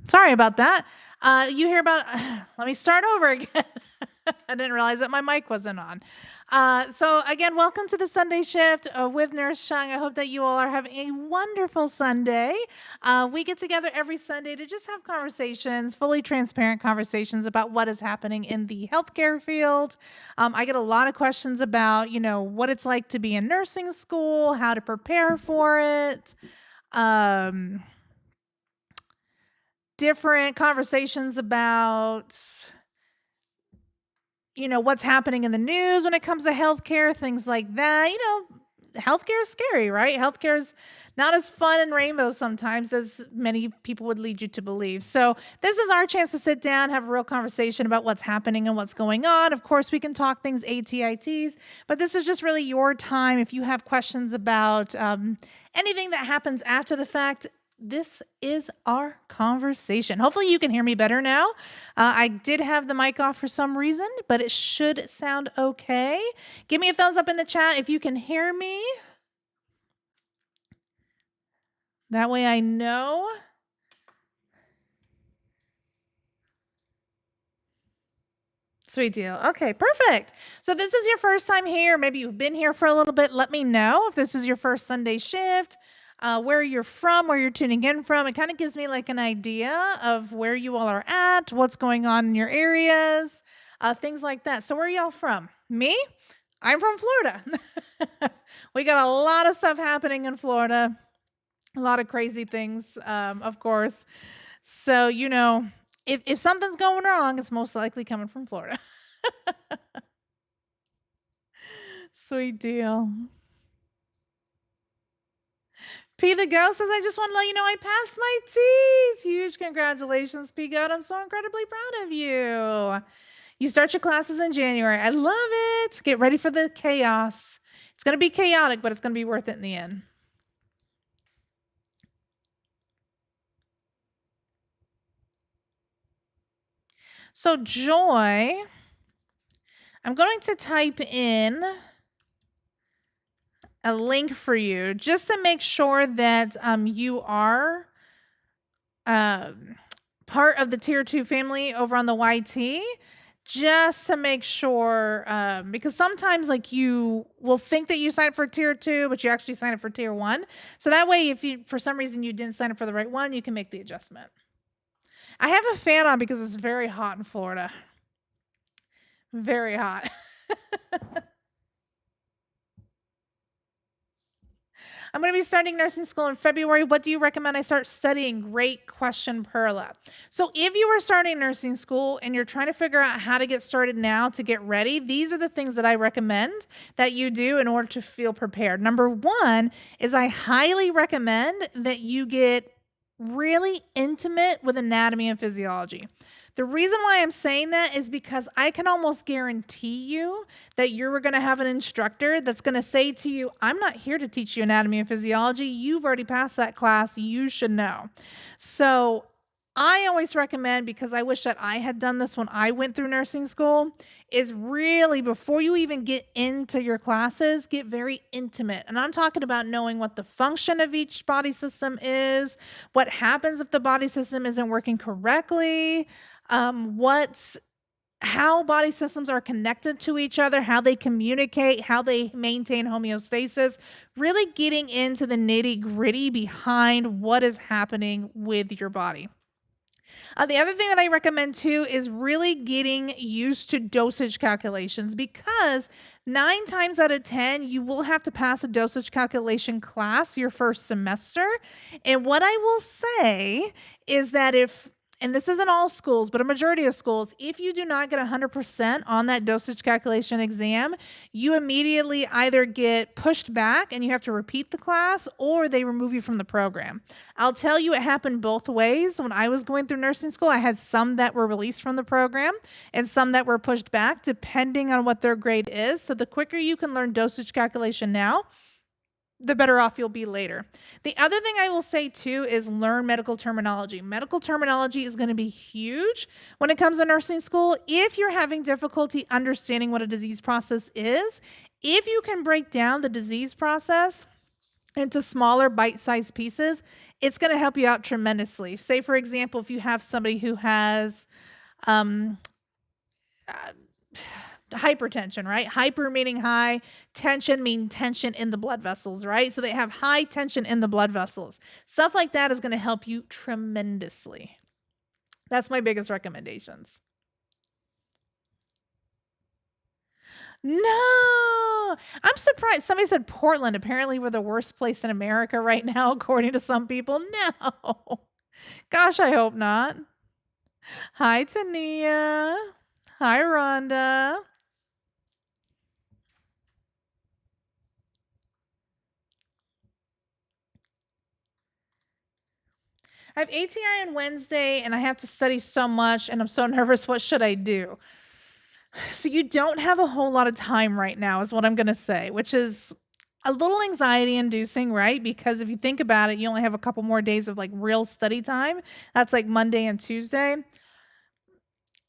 Sorry about that. You hear about, let me start over again. I didn't realize that my mic wasn't on. So again, welcome to the Sunday Shift with Nurse Cheung. I hope that you all are having a wonderful Sunday. We get together every Sunday to just have conversations, fully transparent conversations about what is happening in the healthcare field. I get a lot of questions about, what it's like to be in nursing school, how to prepare for it. Different conversations about, what's happening in the news when it comes to healthcare, things like that. Healthcare is scary, right? Healthcare is not as fun and rainbow sometimes as many people would lead you to believe. So this is our chance to sit down, have a real conversation about what's happening and what's going on. Of course, we can talk things ATITs, but this is just really your time. If you have questions about anything that happens after the fact, this is our conversation. Hopefully you can hear me better now. I did have the mic off for some reason, but it should sound okay. Give me a thumbs up in the chat if you can hear me. That way I know. Sweet deal. Okay, perfect. So this is your first time here. Maybe you've been here for a little bit. Let me know if this is your first Sunday shift. Where you're from, where you're tuning in from. It kind of gives me like an idea of where you all are at, what's going on in your areas, things like that. So where are y'all from? Me? I'm from Florida. We got a lot of stuff happening in Florida, a lot of crazy things, of course. So, if something's going wrong, it's most likely coming from Florida. Sweet deal. P the Ghost says, I just want to let you know I passed my T's. Huge congratulations, P Goat. I'm so incredibly proud of you. You start your classes in January. I love it. Get ready for the chaos. It's going to be chaotic, but it's going to be worth it in the end. So Joy, I'm going to type in a link for you just to make sure that you are part of the tier 2 family over on the YT, just to make sure, because sometimes like you will think that you signed up for tier 2, but you actually signed up for tier 1. So that way, if you, for some reason you didn't sign up for the right one, you can make the adjustment. I have a fan on because it's very hot in Florida. Very hot. I'm going to be starting nursing school in February. What do you recommend I start studying? Great question, Perla. So if you are starting nursing school and you're trying to figure out how to get started now to get ready, these are the things that I recommend that you do in order to feel prepared. Number one is I highly recommend that you get really intimate with anatomy and physiology. The reason why I'm saying that is because I can almost guarantee you that you're going to have an instructor that's going to say to you, I'm not here to teach you anatomy and physiology. You've already passed that class. You should know. So I always recommend, because I wish that I had done this when I went through nursing school, is really before you even get into your classes, get very intimate. And I'm talking about knowing what the function of each body system is, what happens if the body system isn't working correctly, how body systems are connected to each other, how they communicate, how they maintain homeostasis, really getting into the nitty-gritty behind what is happening with your body. The other thing that I recommend too is really getting used to dosage calculations, because 9 times out of 10, you will have to pass a dosage calculation class your first semester. And what I will say is that and this isn't all schools, but a majority of schools, if you do not get 100% on that dosage calculation exam, you immediately either get pushed back and you have to repeat the class, or they remove you from the program. I'll tell you, it happened both ways. When I was going through nursing school, I had some that were released from the program and some that were pushed back, depending on what their grade is. So the quicker you can learn dosage calculation now, the better off you'll be later. The other thing I will say too is learn medical terminology. Medical terminology is going to be huge when it comes to nursing school. If you're having difficulty understanding what a disease process is, if you can break down the disease process into smaller bite-sized pieces, it's going to help you out tremendously. Say, for example, if you have somebody who has um, uh, hypertension, right? Hyper meaning high, tension meaning tension in the blood vessels, right? So they have high tension in the blood vessels. Stuff like that is going to help you tremendously. That's my biggest recommendations. No, I'm surprised. Somebody said Portland. Apparently, we're the worst place in America right now, according to some people. No, gosh, I hope not. Hi, Tania. Hi, Rhonda. I have ATI on Wednesday and I have to study so much and I'm so nervous. What should I do? So, you don't have a whole lot of time right now, is what I'm going to say, which is a little anxiety inducing, right? Because if you think about it, you only have a couple more days of like real study time. That's like Monday and Tuesday.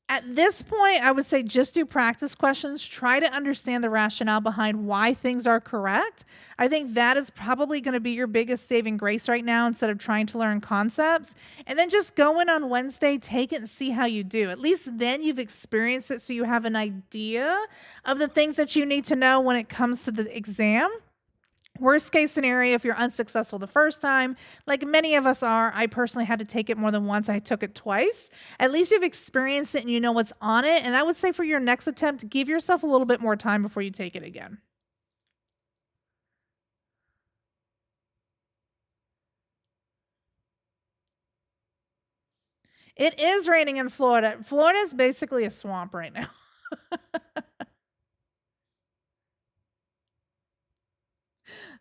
At this point, I would say just do practice questions. Try to understand the rationale behind why things are correct. I think that is probably going to be your biggest saving grace right now instead of trying to learn concepts. And then just go in on Wednesday, take it and see how you do. At least then you've experienced it so you have an idea of the things that you need to know when it comes to the exam. Worst case scenario, if you're unsuccessful the first time, like many of us are, I personally had to take it more than once. I took it twice. At least you've experienced it and you know what's on it. And I would say for your next attempt, give yourself a little bit more time before you take it again. It is raining in Florida. Florida is basically a swamp right now.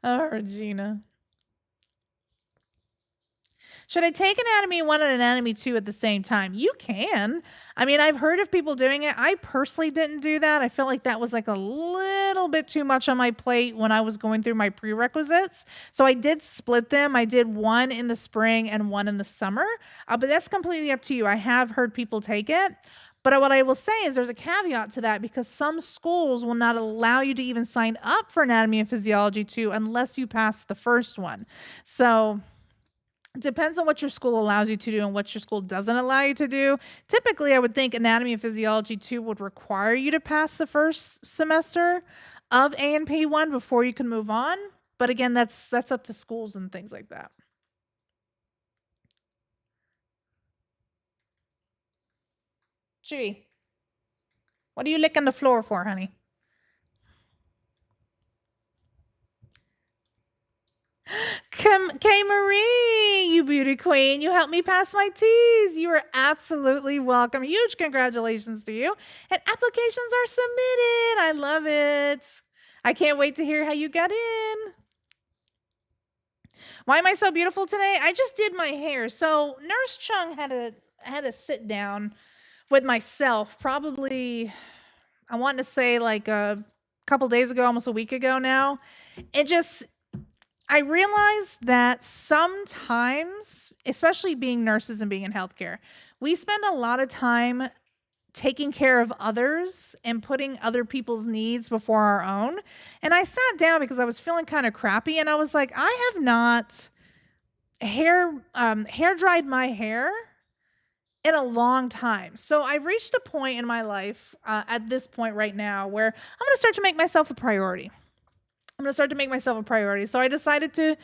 Oh, Regina. Should I take Anatomy 1 and Anatomy 2 at the same time? You can. I mean, I've heard of people doing it. I personally didn't do that. I felt like that was like a little bit too much on my plate when I was going through my prerequisites. So I did split them. I did one in the spring and one in the summer. But that's completely up to you. I have heard people take it. But what I will say is there's a caveat to that because some schools will not allow you to even sign up for Anatomy and Physiology 2 unless you pass the first one. So it depends on what your school allows you to do and what your school doesn't allow you to do. Typically, I would think Anatomy and Physiology 2 would require you to pass the first semester of A&P 1 before you can move on. But again, that's up to schools and things like that. Chewy, what are you licking the floor for, honey? Kay Marie, you beauty queen, you helped me pass my T's. You are absolutely welcome. Huge congratulations to you. And applications are submitted. I love it. I can't wait to hear how you got in. Why am I so beautiful today? I just did my hair. So Nurse Cheung had a sit down with myself probably, I want to say like a couple days ago, almost a week ago now. I realized that sometimes, especially being nurses and being in healthcare, we spend a lot of time taking care of others and putting other people's needs before our own. And I sat down because I was feeling kind of crappy and I was like, I have not hair dried my hair in a long time. So I've reached a point in my life at this point right now where I'm going to start to make myself a priority. So I decided to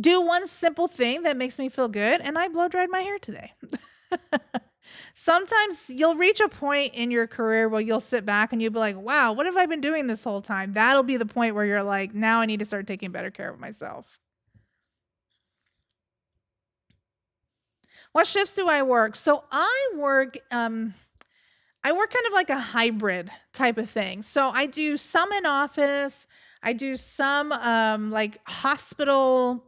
do one simple thing that makes me feel good, and I blow dried my hair today. Sometimes you'll reach a point in your career where you'll sit back and you'll be like, wow, what have I been doing this whole time? That'll be the point where you're like, now I need to start taking better care of myself. What shifts do I work? So I work kind of like a hybrid type of thing. So I do some in office, I do some like hospital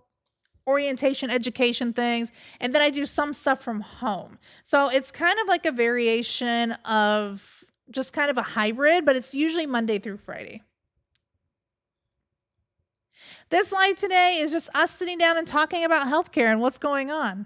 orientation education things, and then I do some stuff from home. So it's kind of like a variation of just kind of a hybrid, but it's usually Monday through Friday. This live today is just us sitting down and talking about healthcare and what's going on.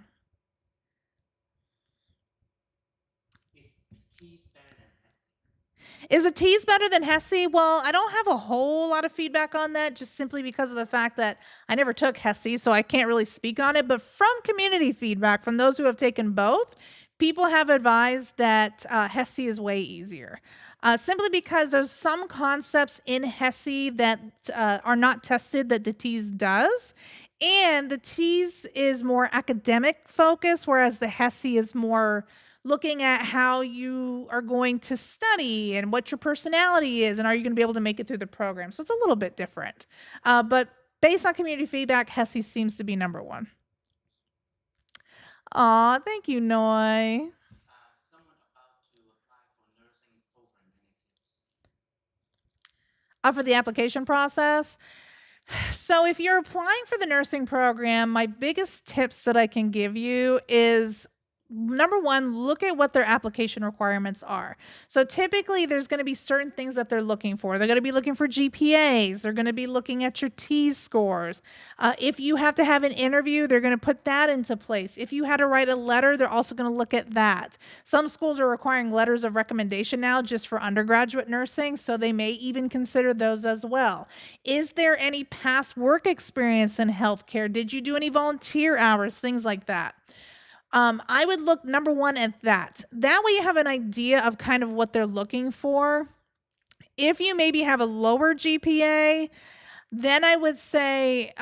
Is a tease better than Hesse? Well, I don't have a whole lot of feedback on that, just simply because of the fact that I never took Hesse, so I can't really speak on it. But from community feedback, from those who have taken both, people have advised that Hesse is way easier. Simply because there's some concepts in Hesse that are not tested that the tease does. And the tease is more academic focused, whereas the Hesse is more looking at how you are going to study and what your personality is and are you going to be able to make it through the program. So it's a little bit different. But based on community feedback, Hesse seems to be number one. Aw, thank you, Noi. For the application process. So if you're applying for the nursing program, my biggest tips that I can give you is number one, look at what their application requirements are. So typically, there's going to be certain things that they're looking for. They're going to be looking for GPAs. They're going to be looking at your T scores. If you have to have an interview, they're going to put that into place. If you had to write a letter, they're also going to look at that. Some schools are requiring letters of recommendation now just for undergraduate nursing, so they may even consider those as well. Is there any past work experience in healthcare? Did you do any volunteer hours? Things like that. I would look number one at that. That way you have an idea of kind of what they're looking for. If you maybe have a lower GPA, then I would say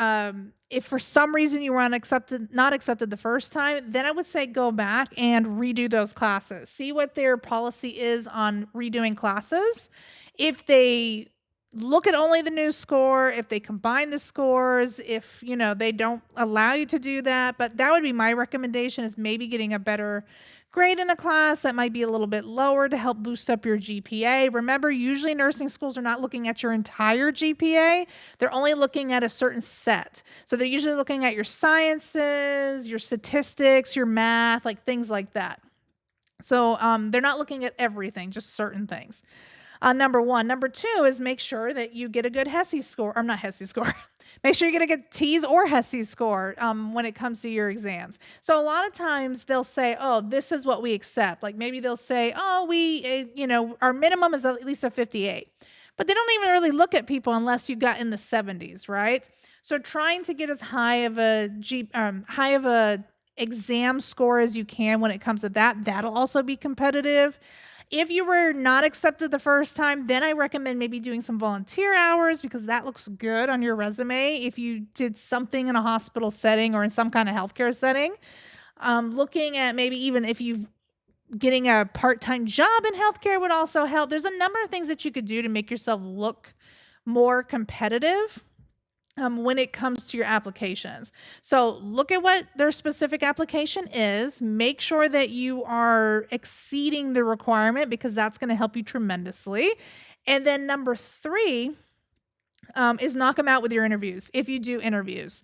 if for some reason you were not accepted the first time, then I would say go back and redo those classes. See what their policy is on redoing classes. If they look at only the new score, if they combine the scores, if they don't allow you to do that. But that would be my recommendation, is maybe getting a better grade in a class that might be a little bit lower to help boost up your GPA. Remember, usually nursing schools are not looking at your entire GPA. They're only looking at a certain set. So they're usually looking at your sciences, your statistics, your math, like things like that. So they're not looking at everything, just certain things. Number one. Number two is make sure that you get a good Hesse score. Or not Hesse score. Make sure you get a good T's or Hesse score when it comes to your exams. So a lot of times they'll say, oh, this is what we accept. Like maybe they'll say, oh, our minimum is at least a 58. But they don't even really look at people unless you got in the 70s, right? So trying to get as high of a exam score as you can when it comes to that, that'll also be competitive. If you were not accepted the first time, then I recommend maybe doing some volunteer hours, because that looks good on your resume if you did something in a hospital setting or in some kind of healthcare setting. Looking at maybe even if you getting a part-time job in healthcare would also help. There's a number of things that you could do to make yourself look more competitive when it comes to your applications. So look at what their specific application is. Make sure that you are exceeding the requirement, because that's going to help you tremendously. And then number three is knock them out with your interviews. If you do interviews,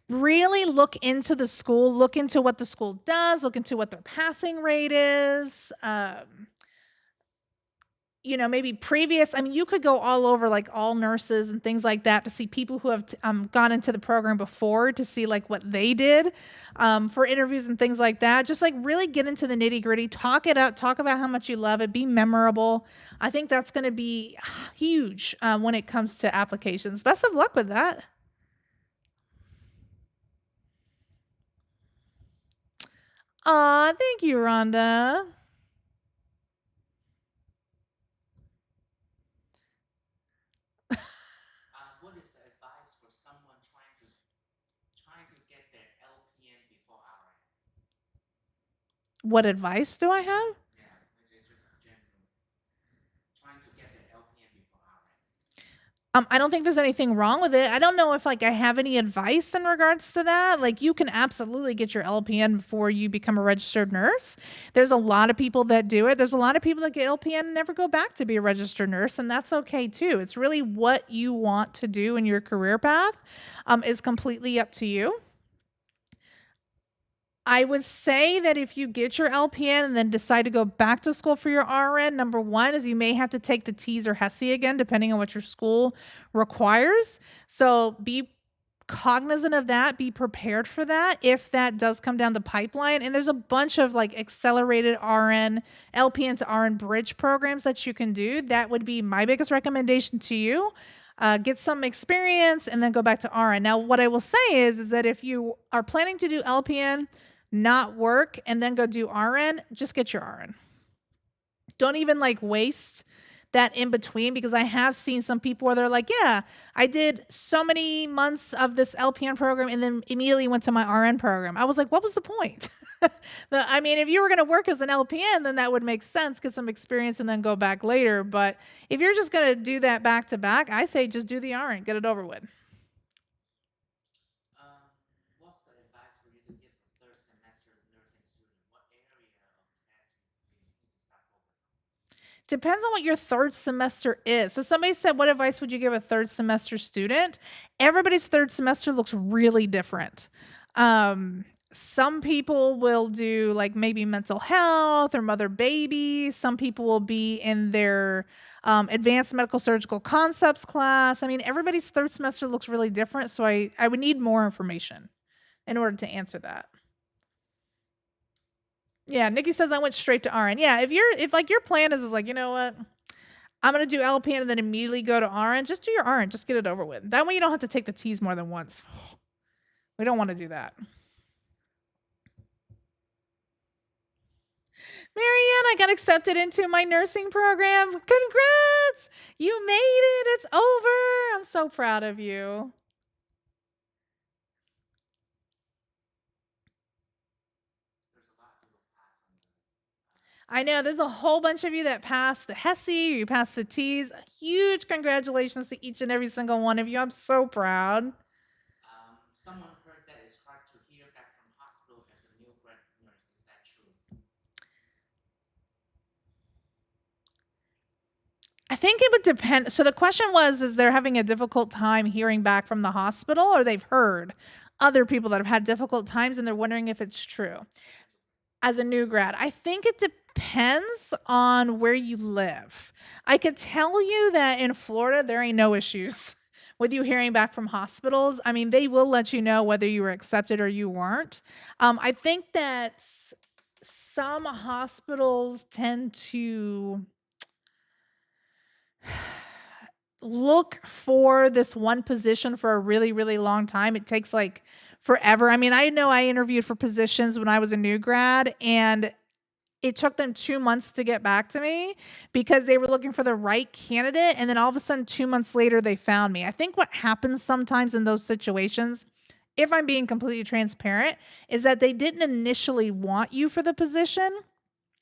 really look into the school, look into what the school does, look into what their passing rate is. Maybe previous, you could go all over like all nurses and things like that to see people who have gone into the program before, to see like what they did for interviews and things like that. Just like really get into the nitty gritty, talk it out, talk about how much you love it, be memorable. I think that's going to be huge when it comes to applications. Best of luck with that. Aw, thank you, Rhonda. What advice do I have? I don't think there's anything wrong with it. I don't know if I have any advice in regards to that. Like, you can absolutely get your LPN before you become a registered nurse. There's a lot of people that do it. There's a lot of people that get LPN and never go back to be a registered nurse, and that's okay too. It's really what you want to do in your career path is completely up to you. I would say that if you get your LPN and then decide to go back to school for your RN, number one is you may have to take the T's or Hesse again, depending on what your school requires. So be cognizant of that, be prepared for that if that does come down the pipeline. And there's a bunch of like accelerated RN, LPN to RN bridge programs that you can do. That would be my biggest recommendation to you. Get some experience and then go back to RN. Now, what I will say is that if you are planning to do LPN, not work, and then go do RN, just get your RN. Don't even like waste that in between, because I have seen some people where they're like, yeah, I did so many months of this LPN program and then immediately went to my RN program. I was like, what was the point? I mean, if you were going to work as an LPN, then that would make sense, get some experience and then go back later. But if you're just going to do that back to back, I say just do the RN, get it over with. Depends on what your third semester is. So somebody said, what advice would you give a third semester student? Everybody's third semester looks really different. Some people will do like maybe mental health or mother baby. Some people will be in their advanced medical surgical concepts class. I mean, everybody's third semester looks really different. So I would need more information in order to answer that. Yeah, Nikki says I went straight to RN. Yeah, if like your plan is like, you know what, I'm gonna do LPN and then immediately go to RN, just do your RN, just get it over with. That way you don't have to take the T's more than once. We don't want to do that. Marianne, I got accepted into my nursing program. Congrats! You made it. It's over. I'm so proud of you. I know there's a whole bunch of you that passed the HESI, you passed the T's. Huge congratulations to each and every single one of you. I'm so proud. I think it would depend. So the question was, is they're having a difficult time hearing back from the hospital, or they've heard other people that have had difficult times and they're wondering if it's true? As a new grad, I think it depends on where you live. I could tell you that in Florida, there ain't no issues with you hearing back from hospitals. I mean, they will let you know whether you were accepted or you weren't. I think that some hospitals tend to look for this one position for a really, really long time. It takes like forever. I mean, I know I interviewed for positions when I was a new grad, and it took them 2 months to get back to me because they were looking for the right candidate. And then all of a sudden, 2 months later, they found me. I think what happens sometimes in those situations, if I'm being completely transparent, is that they didn't initially want you for the position.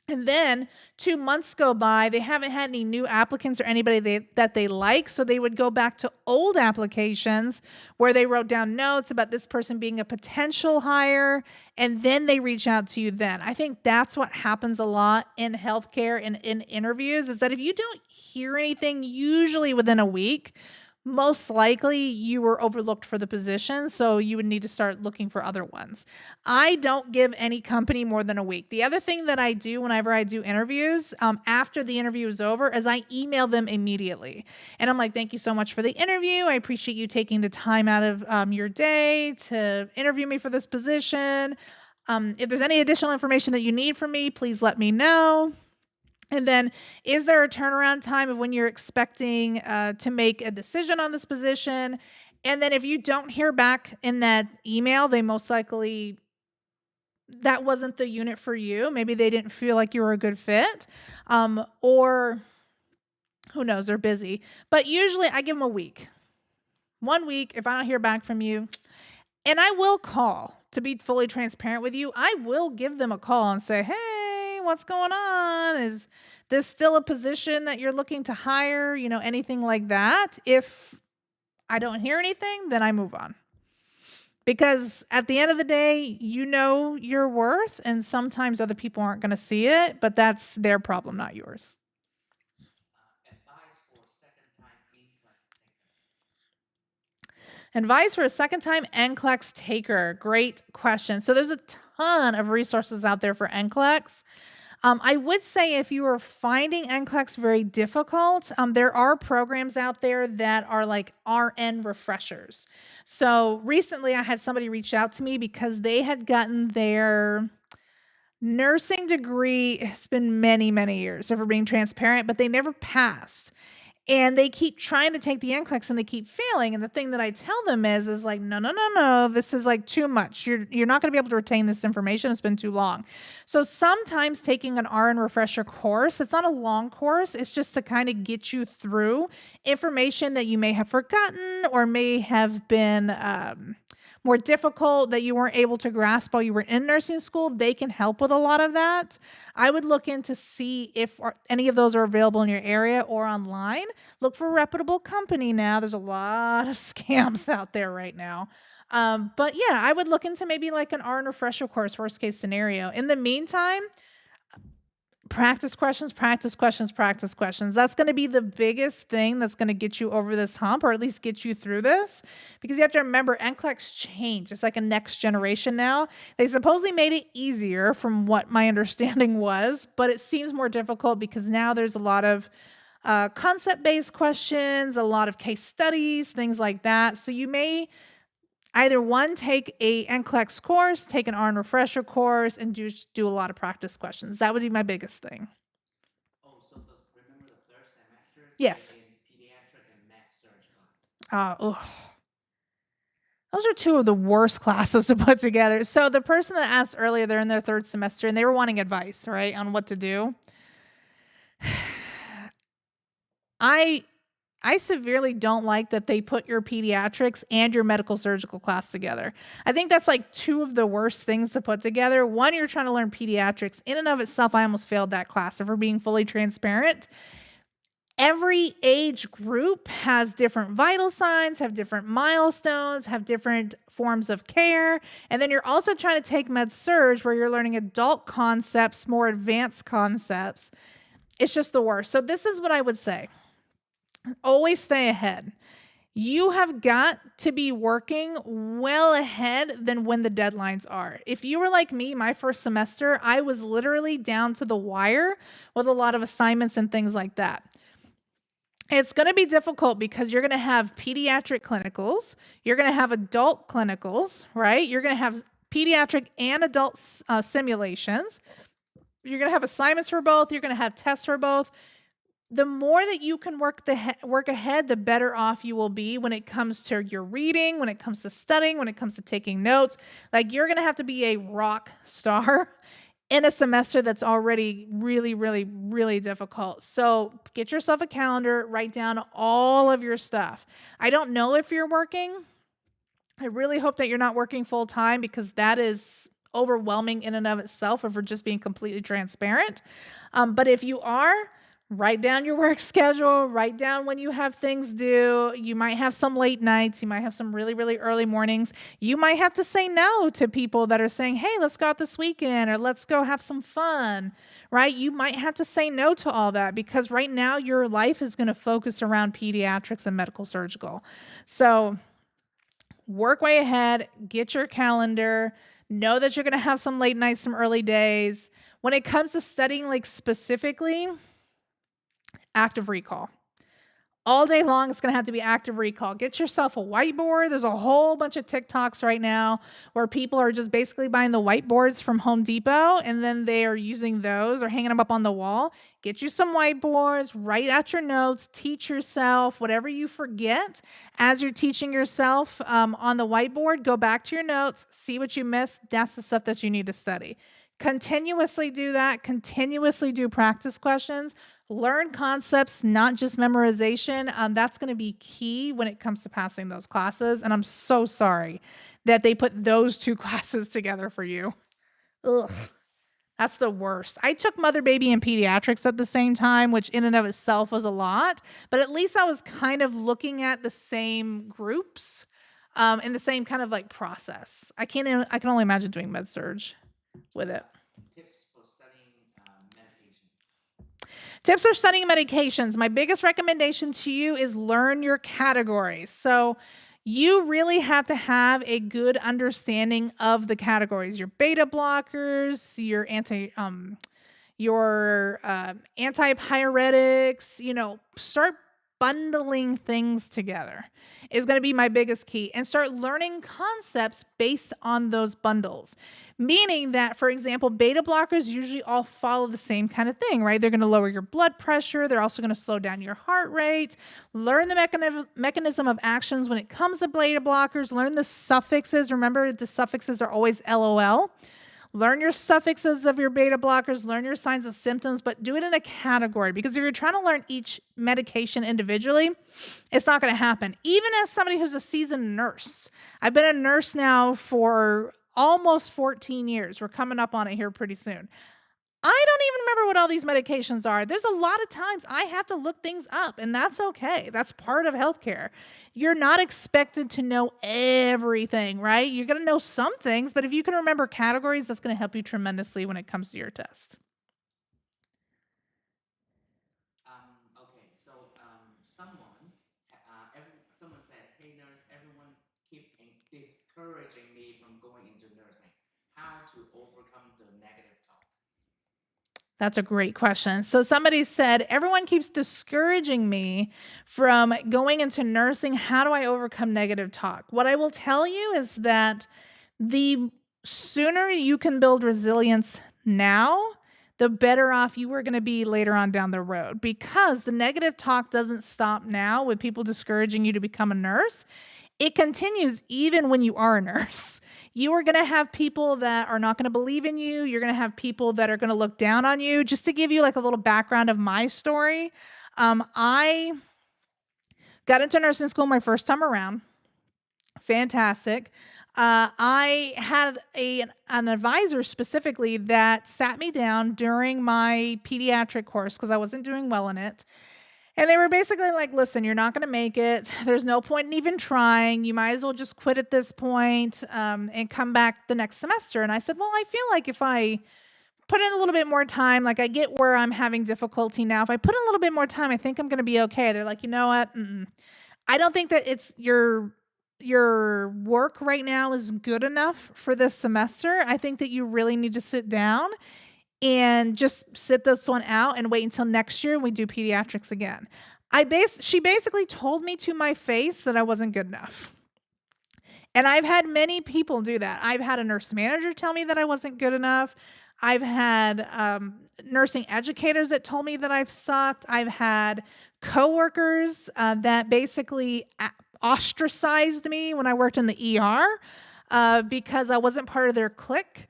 And then 2 months go by, they haven't had any new applicants or anybody that they like. So they would go back to old applications where they wrote down notes about this person being a potential hire. And then they reach out to you then. I think that's what happens a lot in healthcare and in interviews, is that if you don't hear anything, usually within a week, most likely you were overlooked for the position, so you would need to start looking for other ones. I don't give any company more than a week. The other thing that I do whenever I do interviews, after the interview is over, is I email them immediately. And I'm like, thank you so much for the interview. I appreciate you taking the time out of your day to interview me for this position. If there's any additional information that you need from me, please let me know. And then, is there a turnaround time of when you're expecting to make a decision on this position? And then if you don't hear back in that email, they most likely, that wasn't the unit for you. Maybe they didn't feel like you were a good fit. Or who knows, they're busy. But usually I give them a week. 1 week, if I don't hear back from you, and I will call, to be fully transparent with you, I will give them a call and say, hey, what's going on? Is this still a position that you're looking to hire? You know, anything like that. If I don't hear anything, then I move on. Because at the end of the day, you know your worth, and sometimes other people aren't going to see it, but that's their problem, not yours. Advice for a second time NCLEX taker. Great question. So there's a ton of resources out there for NCLEX. I would say if you are finding NCLEX very difficult, there are programs out there that are like RN refreshers. So recently I had somebody reach out to me because they had gotten their nursing degree. It's been many, many years, if we're being transparent, but they never passed. And they keep trying to take the NCLEX and they keep failing. And the thing that I tell them is like, no, no, no, no, this is like too much. You're not going to be able to retain this information. It's been too long. So sometimes taking an RN refresher course, it's not a long course. It's just to kind of get you through information that you may have forgotten or may have been more difficult that you weren't able to grasp while you were in nursing school. They can help with a lot of that. I would look in to see if any of those are available in your area or online. Look for a reputable company now. There's a lot of scams out there right now. But yeah, I would look into maybe like an RN refresher course, worst case scenario. In the meantime, practice questions, practice questions, practice questions. That's going to be the biggest thing that's going to get you over this hump, or at least get you through this, because you have to remember NCLEX changed. It's like a next generation now. They supposedly made it easier from what my understanding was, but it seems more difficult because now there's a lot of concept-based questions, a lot of case studies, things like that. So you may either one, take a NCLEX course, take an RN refresher course, and do a lot of practice questions. That would be my biggest thing. Oh, so remember the third semester Yes. taking pediatric and med surge class. Ugh. Those are two of the worst classes to put together. So the person that asked earlier, they're in their third semester and they were wanting advice, right, on what to do. I I severely don't like that they put your pediatrics and your medical surgical class together. I think that's like two of the worst things to put together. One, you're trying to learn pediatrics. In and of itself, I almost failed that class. If we're being fully transparent, every age group has different vital signs, have different milestones, have different forms of care. And then you're also trying to take med surge where you're learning adult concepts, more advanced concepts. It's just the worst. So this is what I would say. Always stay ahead. You have got to be working well ahead than when the deadlines are. If you were like me, my first semester, I was literally down to the wire with a lot of assignments and things like that. It's going to be difficult because you're going to have pediatric clinicals, you're going to have adult clinicals, right? You're going to have pediatric and adult simulations. You're going to have assignments for both, you're going to have tests for both. The more that you can work ahead, the better off you will be when it comes to your reading, when it comes to studying, when it comes to taking notes. Like, you're going to have to be a rock star in a semester that's already really, really, really difficult. So get yourself a calendar, write down all of your stuff. I don't know if you're working. I really hope that you're not working full time, because that is overwhelming in and of itself, if we're just being completely transparent. But if you are, write down your work schedule, write down when you have things due. You might have some late nights, you might have some really, really early mornings. You might have to say no to people that are saying, hey, let's go out this weekend, or let's go have some fun, right? You might have to say no to all that, because right now your life is going to focus around pediatrics and medical surgical. So work way ahead, get your calendar, know that you're going to have some late nights, some early days. When it comes to studying, like specifically, active recall. All day long, it's going to have to be active recall. Get yourself a whiteboard. There's a whole bunch of TikToks right now where people are just basically buying the whiteboards from Home Depot, and then they are using those or hanging them up on the wall. Get you some whiteboards, write out your notes, teach yourself whatever you forget as you're teaching yourself on the whiteboard. Go back to your notes, see what you missed. That's the stuff that you need to study. Continuously do that. Continuously do practice questions. Learn concepts, not just memorization. That's going to be key when it comes to passing those classes. And I'm so sorry that they put those two classes together for you. Ugh, that's the worst. I took mother, baby, and pediatrics at the same time, which in and of itself was a lot. But at least I was kind of looking at the same groups and the same kind of like process. I can only imagine doing med surge with it. Tips for studying medication. Tips for studying medications. My biggest recommendation to you is learn your categories. So you really have to have a good understanding of the categories. Your beta blockers, your antipyretics, start bundling things together is going to be my biggest key, and start learning concepts based on those bundles. Meaning that, for example, beta blockers usually all follow the same kind of thing, right? They're going to lower your blood pressure. They're also going to slow down your heart rate. Learn the mechanism of actions when it comes to beta blockers. Learn the suffixes. Remember, the suffixes are always LOL. Learn your suffixes of your beta blockers, learn your signs and symptoms, but do it in a category, because if you're trying to learn each medication individually, it's not going to happen. Even as somebody who's a seasoned nurse, I've been a nurse now for almost 14 years. We're coming up on it here pretty soon. I don't even remember what all these medications are. There's a lot of times I have to look things up, and that's okay. That's part of healthcare. You're not expected to know everything, right? You're going to know some things, but if you can remember categories, that's going to help you tremendously when it comes to your test. Okay. So, someone said, "Hey, nurse, everyone discouraging me from going into nursing. How to overcome the negative talk?" That's a great question. So somebody said, everyone keeps discouraging me from going into nursing. How do I overcome negative talk? What I will tell you is that the sooner you can build resilience now, the better off you are going to be later on down the road, because the negative talk doesn't stop now with people discouraging you to become a nurse. It continues even when you are a nurse. You are going to have people that are not going to believe in you. You're going to have people that are going to look down on you. Just to give you like a little background of my story, I got into nursing school my first time around. Fantastic. I had an advisor specifically that sat me down during my pediatric course because I wasn't doing well in it. And they were basically like, listen, you're not going to make it. There's no point in even trying. You might as well just quit at this point, and come back the next semester. And I said, well, I feel like if I put in a little bit more time, like I get where I'm having difficulty now. If I put in a little bit more time, I think I'm going to be okay. They're like, you know what? I don't think that it's your work right now is good enough for this semester. I think that you really need to sit down and just sit this one out and wait until next year when we do pediatrics again. She basically told me to my face that I wasn't good enough. And I've had many people do that. I've had a nurse manager tell me that I wasn't good enough. I've had nursing educators that told me that I've sucked. I've had coworkers that basically ostracized me when I worked in the ER because I wasn't part of their clique.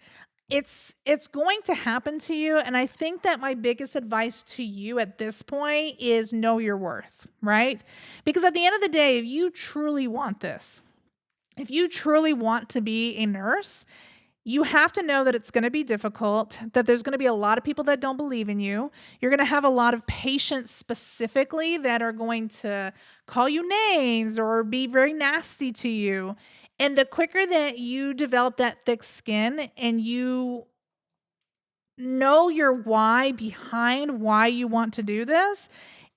It's going to happen to you, and I think that my biggest advice to you at this point is know your worth, right? Because at the end of the day, if you truly want this, if you truly want to be a nurse, you have to know that it's going to be difficult, that there's going to be a lot of people that don't believe in you. You're going to have a lot of patients specifically that are going to call you names or be very nasty to you. And the quicker that you develop that thick skin and you know your why behind why you want to do this,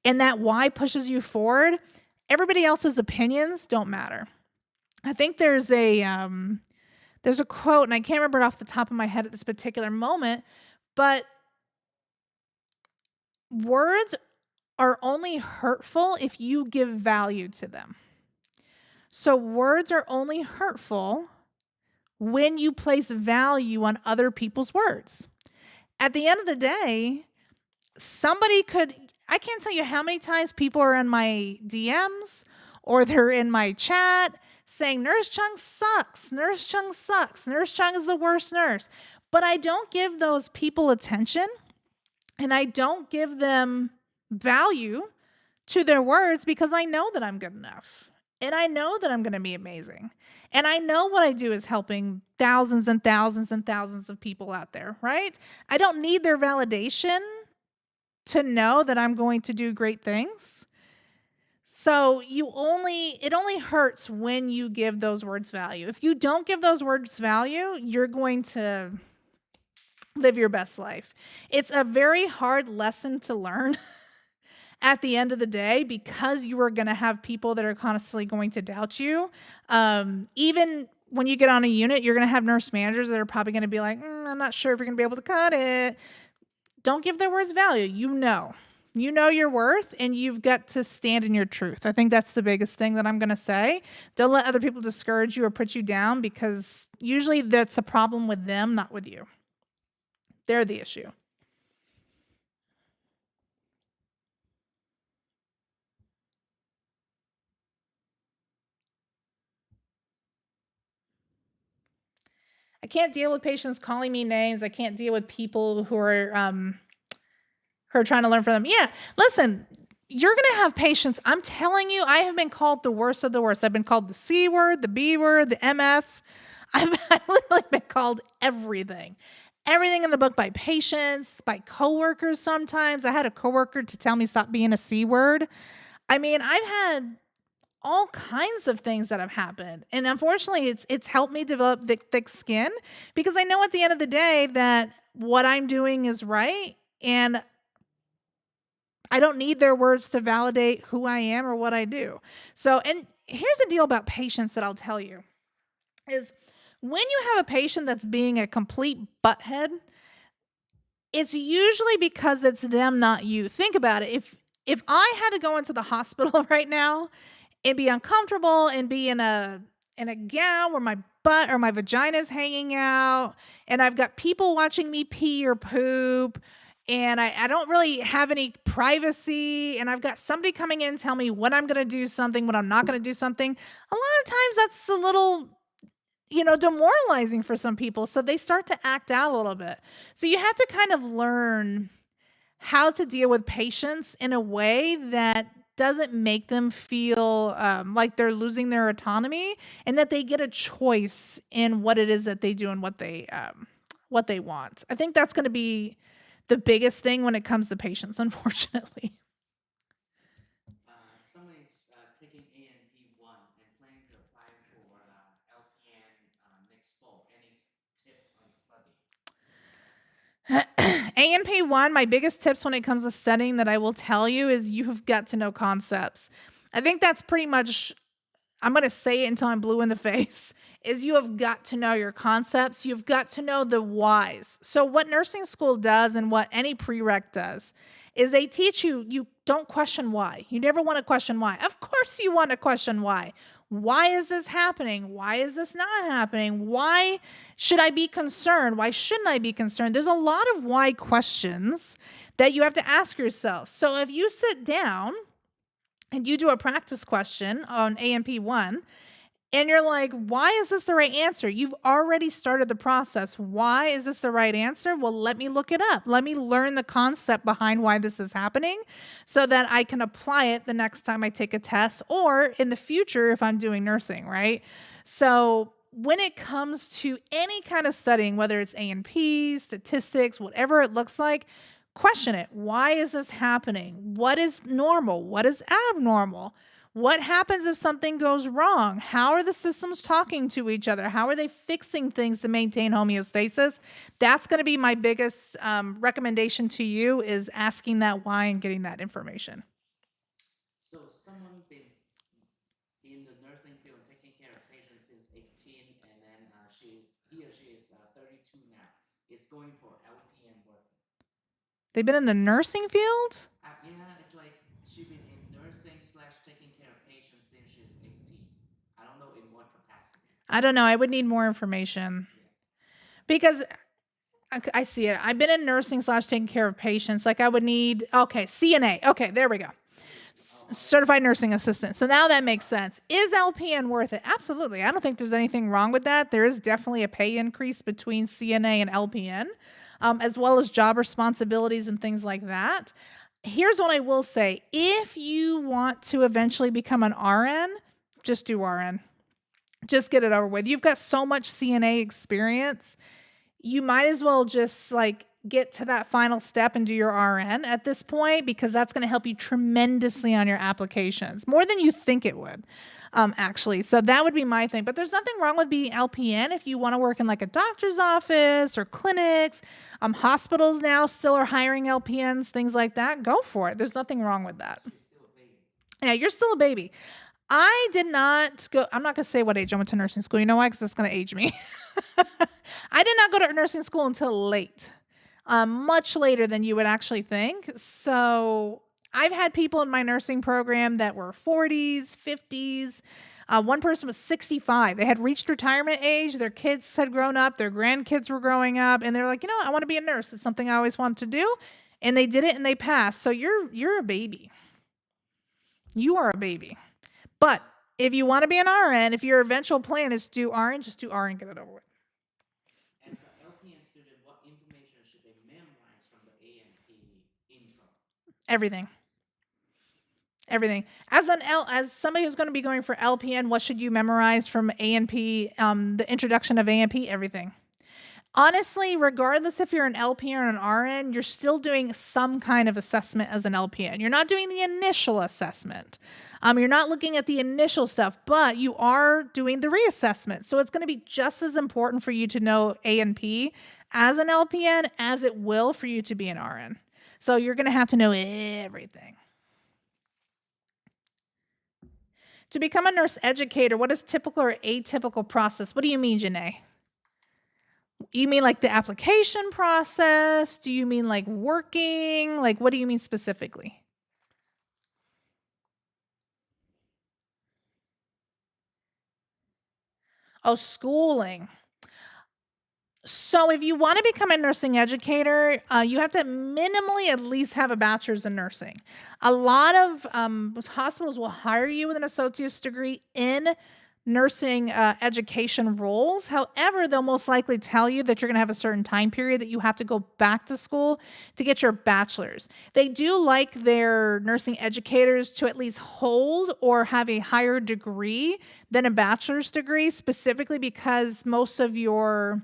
and that why pushes you forward, everybody else's opinions don't matter. I think there's a quote, and I can't remember it off the top of my head at this particular moment, but words are only hurtful if you give value to them. So words are only hurtful when you place value on other people's words. At the end of the day, I can't tell you how many times people are in my DMs or they're in my chat saying, Nurse Cheung sucks. Nurse Cheung sucks. Nurse Cheung is the worst nurse. But I don't give those people attention, and I don't give them value to their words, because I know that I'm good enough. And I know that I'm going to be amazing. And I know what I do is helping thousands and thousands and thousands of people out there, right? I don't need their validation to know that I'm going to do great things. So it only hurts when you give those words value. If you don't give those words value, you're going to live your best life. It's a very hard lesson to learn at the end of the day, because you are going to have people that are constantly going to doubt you. Even when you get on a unit, you're going to have nurse managers that are probably going to be like, I'm not sure if you're going to be able to cut it. don't give their words value. You know your worth and you've got to stand in your truth. I think that's the biggest thing that I'm going to say. Don't let other people discourage you or put you down because usually that's a problem with them, not with you. They're the issue. I can't deal with patients calling me names. I can't deal with people who are trying to learn from them. Yeah, listen, you're gonna have patience. I'm telling you, I have been called the worst of the worst. I've been called the C word, the B word, the MF. I've literally been called everything. Everything in the book by patients, by coworkers sometimes. I had a coworker to tell me stop being a C word. I mean, I've had all kinds of things that have happened. And unfortunately, it's helped me develop thick skin because I know at the end of the day that what I'm doing is right and I don't need their words to validate who I am or what I do. So, and here's the deal about patience that I'll tell you is when you have a patient that's being a complete butthead, it's usually because it's them, not you. Think about it. If I had to go into the hospital right now and be uncomfortable and be in a gown where my butt or my vagina is hanging out, and I've got people watching me pee or poop, and I don't really have any privacy, and I've got somebody coming in and tell me when I'm gonna do something, when I'm not gonna do something. A lot of times that's a little, demoralizing for some people. So they start to act out a little bit. So you have to kind of learn how to deal with patients in a way that doesn't make them feel like they're losing their autonomy and that they get a choice in what it is that they do and what they want. I think that's going to be the biggest thing when it comes to patients, unfortunately. Someone is taking ANP1 and planning to apply for LPN next fall. Any tips on study? ANP1, my biggest tips when it comes to studying that I will tell you is you have got to know concepts. I think that's pretty much, I'm going to say it until I'm blue in the face, is you have got to know your concepts. You've got to know the whys. So what nursing school does and what any prereq does is they teach you, you don't question why. You never want to question why. Of course you want to question why. Why is this happening? Why is this not happening? Why should I be concerned? Why shouldn't I be concerned? There's a lot of why questions that you have to ask yourself. So if you sit down and you do a practice question on AMP1 and you're like, why is this the right answer? You've already started the process. Why is this the right answer? Well, let me look it up. Let me learn the concept behind why this is happening so that I can apply it the next time I take a test or in the future if I'm doing nursing, right? So when it comes to any kind of studying, whether it's A&P, statistics, whatever it looks like, question it. Why is this happening? What is normal? What is abnormal? What happens if something goes wrong? How are the systems talking to each other? How are they fixing things to maintain homeostasis? That's going to be my biggest recommendation to you is asking that why and getting that information. So someone been in the nursing field taking care of patients since 18, and then he or she is 32 now. Is going for LPN worth it? They've been in the nursing field? Yeah, it's like she been in nursing slash taking care of patients since she's 18. I don't know in what capacity. I don't know. I would need more information Yeah. because I see it. I've been in nursing slash taking care of patients. Like I would need, okay, CNA. Okay, there we go. Certified nursing assistant. So now that makes sense. Is LPN worth it? Absolutely. I don't think there's anything wrong with that. There is definitely a pay increase between CNA and LPN, as well as job responsibilities and things like that. Here's what I will say. If you want to eventually become an RN, just do RN. Just get it over with. You've got so much CNA experience. You might as well just like get to that final step and do your RN at this point because that's going to help you tremendously on your applications, more than you think it would, actually. So that would be my thing. But there's nothing wrong with being LPN if you want to work in like a doctor's office or clinics. Hospitals now still are hiring LPNs, things like that. Go for it. There's nothing wrong with that. She's still a baby. Yeah, you're still a baby. I did not go, I'm not going to say what age I went to nursing school. You know why? Because it's going to age me. I did not go to nursing school until late. much later than you would actually think. So I've had people in my nursing program that were 40s, 50s. One person was 65. They had reached retirement age. Their kids had grown up. Their grandkids were growing up, and they're like, you know, I want to be a nurse. It's something I always wanted to do, and they did it and they passed. So you're a baby. You are a baby. But if you want to be an RN, if your eventual plan is to do RN, just do RN, get it over with. As an LPN student, what information should they memorize from the ANP intro? Everything. Everything. As somebody who's going to be going for LPN, what should you memorize from ANP? The introduction of ANP, everything. Honestly, regardless if you're an LPN or an RN, you're still doing some kind of assessment as an LPN. You're not doing the initial assessment. You're not looking at the initial stuff, but you are doing the reassessment. So it's going to be just as important for you to know ANP as an LPN as it will for you to be an RN. So you're going to have to know everything. To become a nurse educator, what is typical or atypical process? What do you mean, Janae? You mean like the application process? Do you mean like working? Like, what do you mean specifically? Oh, schooling. So if you want to become a nursing educator, you have to minimally at least have a bachelor's in nursing. A lot of hospitals will hire you with an associate's degree in nursing education roles. However, they'll most likely tell you that you're going to have a certain time period that you have to go back to school to get your bachelor's. They do like their nursing educators to at least hold or have a higher degree than a bachelor's degree, specifically because most of your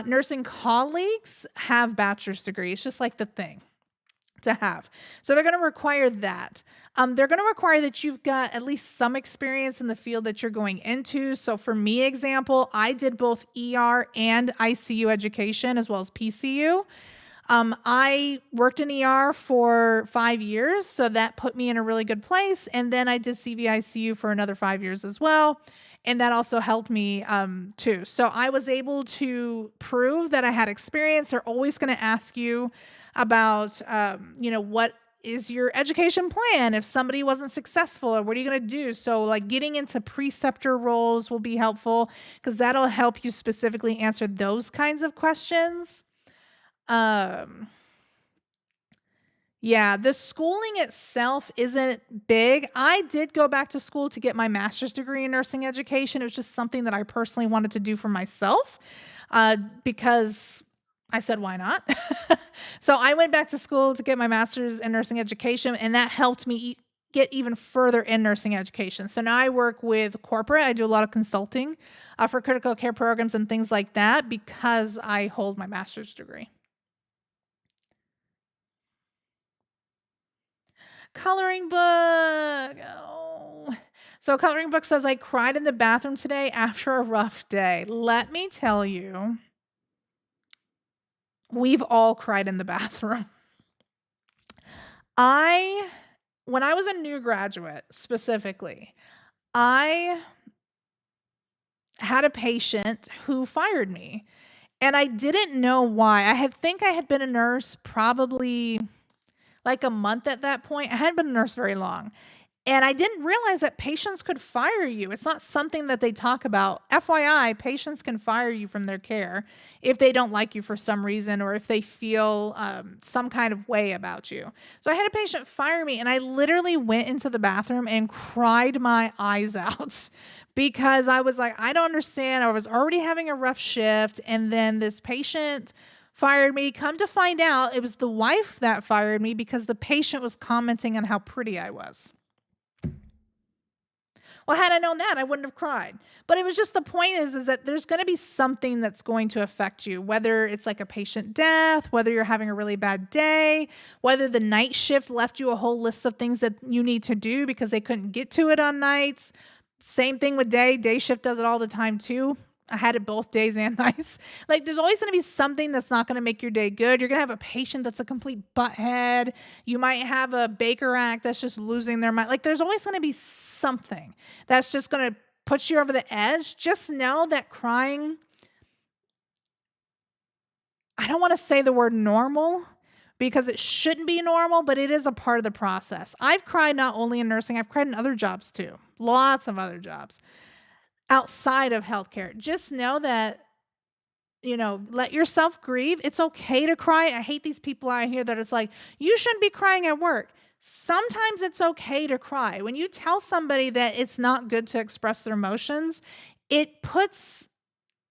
nursing colleagues have bachelor's degrees. It's just like the thing to have. So they're going to require that. They're going to require that you've got at least some experience in the field that you're going into. So for me, example, I did both ER and ICU education as well as PCU. I worked in ER for 5 years, so that put me in a really good place. And then I did CVICU for another 5 years as well. And that also helped me too. So I was able to prove that I had experience. They're always going to ask you about, what is your education plan if somebody wasn't successful, or what are you going to do? So like getting into preceptor roles will be helpful because that'll help you specifically answer those kinds of questions. Um, yeah, the schooling itself isn't big. I did go back to school to get my master's degree in nursing education. It was just something that I personally wanted to do for myself because I said, why not? So I went back to school to get my master's in nursing education, and that helped me get even further in nursing education. So now I work with corporate. I do a lot of consulting for critical care programs and things like that because I hold my master's degree. Coloring book. Oh. So coloring book says I cried in the bathroom today after a rough day. Let me tell you, we've all cried in the bathroom. I when I was a new graduate specifically, I had a patient who fired me, and I didn't know why. I had been a nurse probably like a month at that point. I hadn't been a nurse very long. And I didn't realize that patients could fire you. It's not something that they talk about. FYI, patients can fire you from their care if they don't like you for some reason or if they feel some kind of way about you. So I had a patient fire me, and I literally went into the bathroom and cried my eyes out because I was like, I don't understand. I was already having a rough shift, and then this patient fired me. Come to find out, it was the wife that fired me because the patient was commenting on how pretty I was. Well, had I known that, I wouldn't have cried. But it was just the point is that there's going to be something that's going to affect you, whether it's like a patient death, whether you're having a really bad day, whether the night shift left you a whole list of things that you need to do because they couldn't get to it on nights. Same thing with day. Day shift does it all the time too. I had it both days and nights. Like, there's always going to be something that's not going to make your day good. You're going to have a patient that's a complete butthead. You might have a Baker Act that's just losing their mind. Like, there's always going to be something that's just going to put you over the edge. Just know that crying, I don't want to say the word normal because it shouldn't be normal, but it is a part of the process. I've cried not only in nursing, I've cried in other jobs too. Lots of other jobs outside of healthcare. Just know that, let yourself grieve. It's okay to cry. I hate these people out here that it's like, you shouldn't be crying at work. Sometimes it's okay to cry. When you tell somebody that it's not good to express their emotions, it puts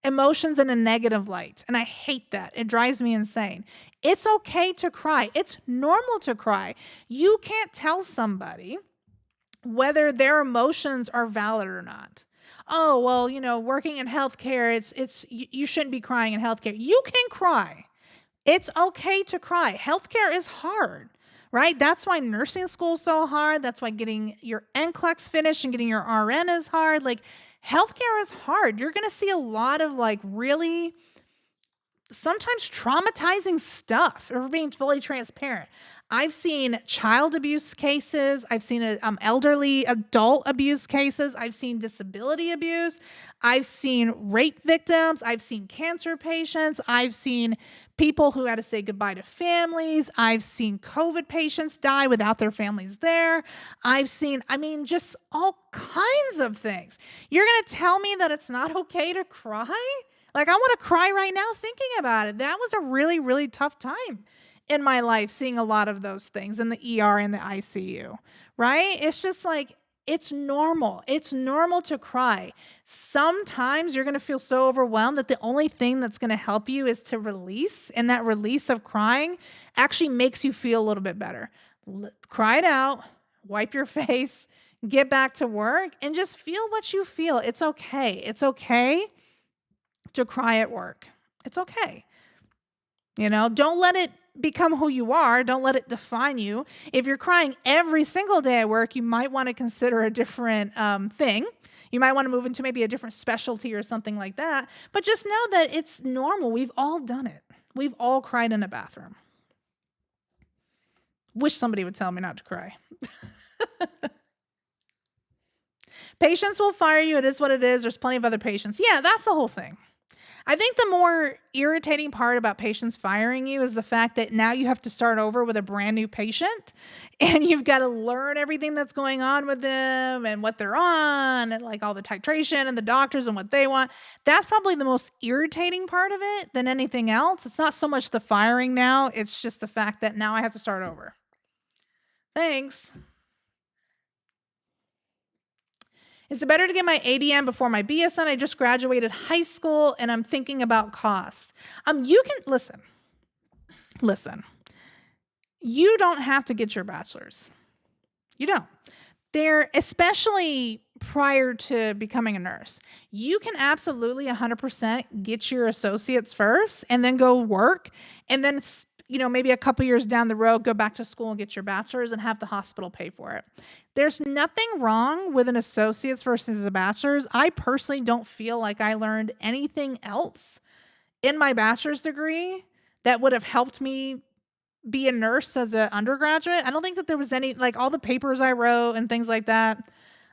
emotions in a negative light. And I hate that. It drives me insane. It's okay to cry. It's normal to cry. You can't tell somebody whether their emotions are valid or not. Oh, well, working in healthcare, you shouldn't be crying in healthcare. You can cry. It's okay to cry. Healthcare is hard, right? That's why nursing school is so hard. That's why getting your NCLEX finished and getting your RN is hard. Like, healthcare is hard. You're going to see a lot of like really sometimes traumatizing stuff, if we're being fully transparent. I've seen child abuse cases. I've seen elderly adult abuse cases. I've seen disability abuse. I've seen rape victims. I've seen cancer patients. I've seen people who had to say goodbye to families. I've seen COVID patients die without their families there. I've seen, just all kinds of things. You're going to tell me that it's not okay to cry? Like, I want to cry right now thinking about it. That was a really, really tough time in my life, seeing a lot of those things in the ER and the ICU, right? It's just like, it's normal. It's normal to cry. Sometimes you're going to feel so overwhelmed that the only thing that's going to help you is to release. And that release of crying actually makes you feel a little bit better. Cry it out, wipe your face, get back to work, and just feel what you feel. It's okay. It's okay to cry at work. It's okay. Don't let it become who you are. Don't let it define you. If you're crying every single day at work, you might want to consider a different thing. You might want to move into maybe a different specialty or something like that. But just know that it's normal. We've all done it. We've all cried in a bathroom. Wish somebody would tell me not to cry. Patients will fire you. It is what it is. There's plenty of other patients. Yeah, that's the whole thing. I think the more irritating part about patients firing you is the fact that now you have to start over with a brand new patient and you've got to learn everything that's going on with them and what they're on and like all the titration and the doctors and what they want. That's probably the most irritating part of it than anything else. It's not so much the firing now. It's just the fact that now I have to start over. Thanks. Is it better to get my ADM before my BSN? I just graduated high school and I'm thinking about costs. You can listen. You don't have to get your bachelor's. You don't. Especially prior to becoming a nurse. You can absolutely 100% get your associates first and then go work and then maybe a couple years down the road, go back to school and get your bachelor's and have the hospital pay for it. There's nothing wrong with an associate's versus a bachelor's. I personally don't feel like I learned anything else in my bachelor's degree that would have helped me be a nurse as an undergraduate. I don't think that there was any, like all the papers I wrote and things like that.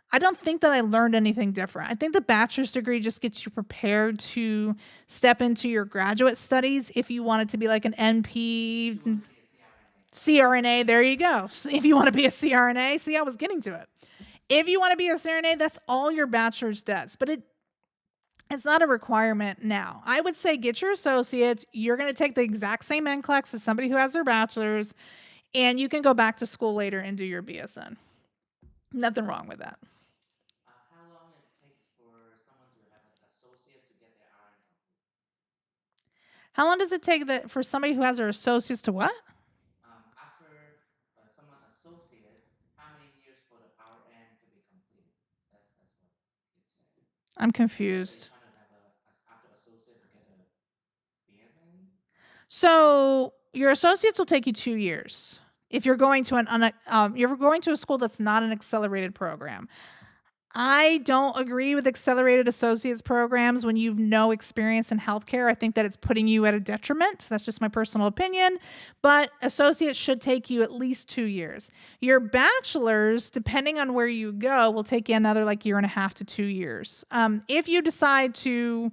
I don't think that I learned anything different. I think the bachelor's degree just gets you prepared to step into your graduate studies if you want it to be like an NP, CRNA. There you go. If you want to be a CRNA, see, I was getting to it. If you want to be a CRNA, that's all your bachelor's does. But it's not a requirement now. I would say get your associates. You're going to take the exact same NCLEX as somebody who has their bachelor's, and you can go back to school later and do your BSN. Nothing wrong with that. How long it takes for someone to have an associate to get their RN complete? How long does it take for somebody who has their associates to what? After someone associate, how many years for the RN to be completed? That's what it said. I'm confused. Trying to have after associate to get a BSN. So your associates will take you 2 years if you're going to a school that's not an accelerated program. I don't agree with accelerated associates programs when you've no experience in healthcare. I think that it's putting you at a detriment. That's just my personal opinion. But associates should take you at least 2 years. Your bachelor's, depending on where you go, will take you another like 1.5 to 2 years. If you decide to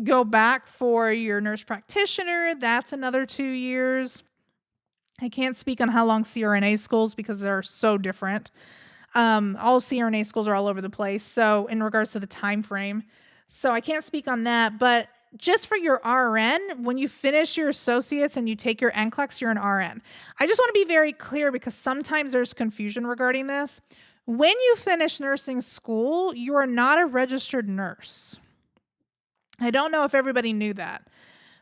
Go back for your nurse practitioner, that's another 2 years. I can't speak on how long CRNA schools because they're so different. All CRNA schools are all over the place, so in regards to the time frame. So I can't speak on that, but just for your RN, when you finish your associates and you take your NCLEX, you're an RN. I just want to be very clear because sometimes there's confusion regarding this. When you finish nursing school, you are not a registered nurse. I don't know if everybody knew that.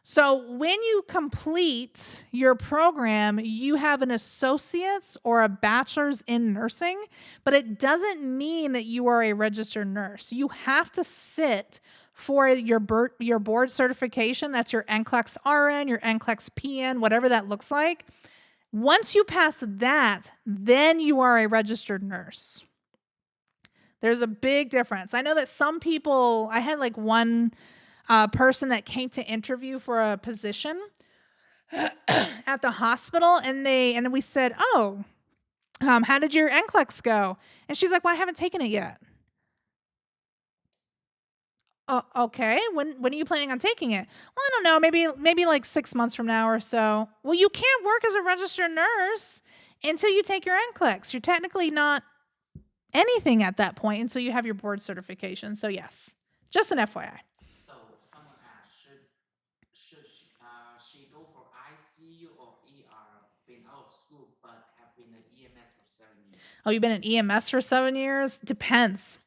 So when you complete your program, you have an associate's or a bachelor's in nursing, but it doesn't mean that you are a registered nurse. You have to sit for your board certification. That's your NCLEX RN, your NCLEX PN, whatever that looks like. Once you pass that, then you are a registered nurse. There's a big difference. I know that some people, I had like one person that came to interview for a position at the hospital, and we said, "Oh, how did your NCLEX go?" And she's like, "Well, I haven't taken it yet." "Oh, okay. When are you planning on taking it?" "Well, I don't know. Maybe like 6 months from now or so." Well, you can't work as a registered nurse until you take your NCLEX. You're technically not anything at that point until you have your board certification. So yes, just an FYI. So someone asked, should she go for ICU or ER? Been out of school but have been an EMS for 7 years. Oh, you've been in EMS for 7 years? Depends.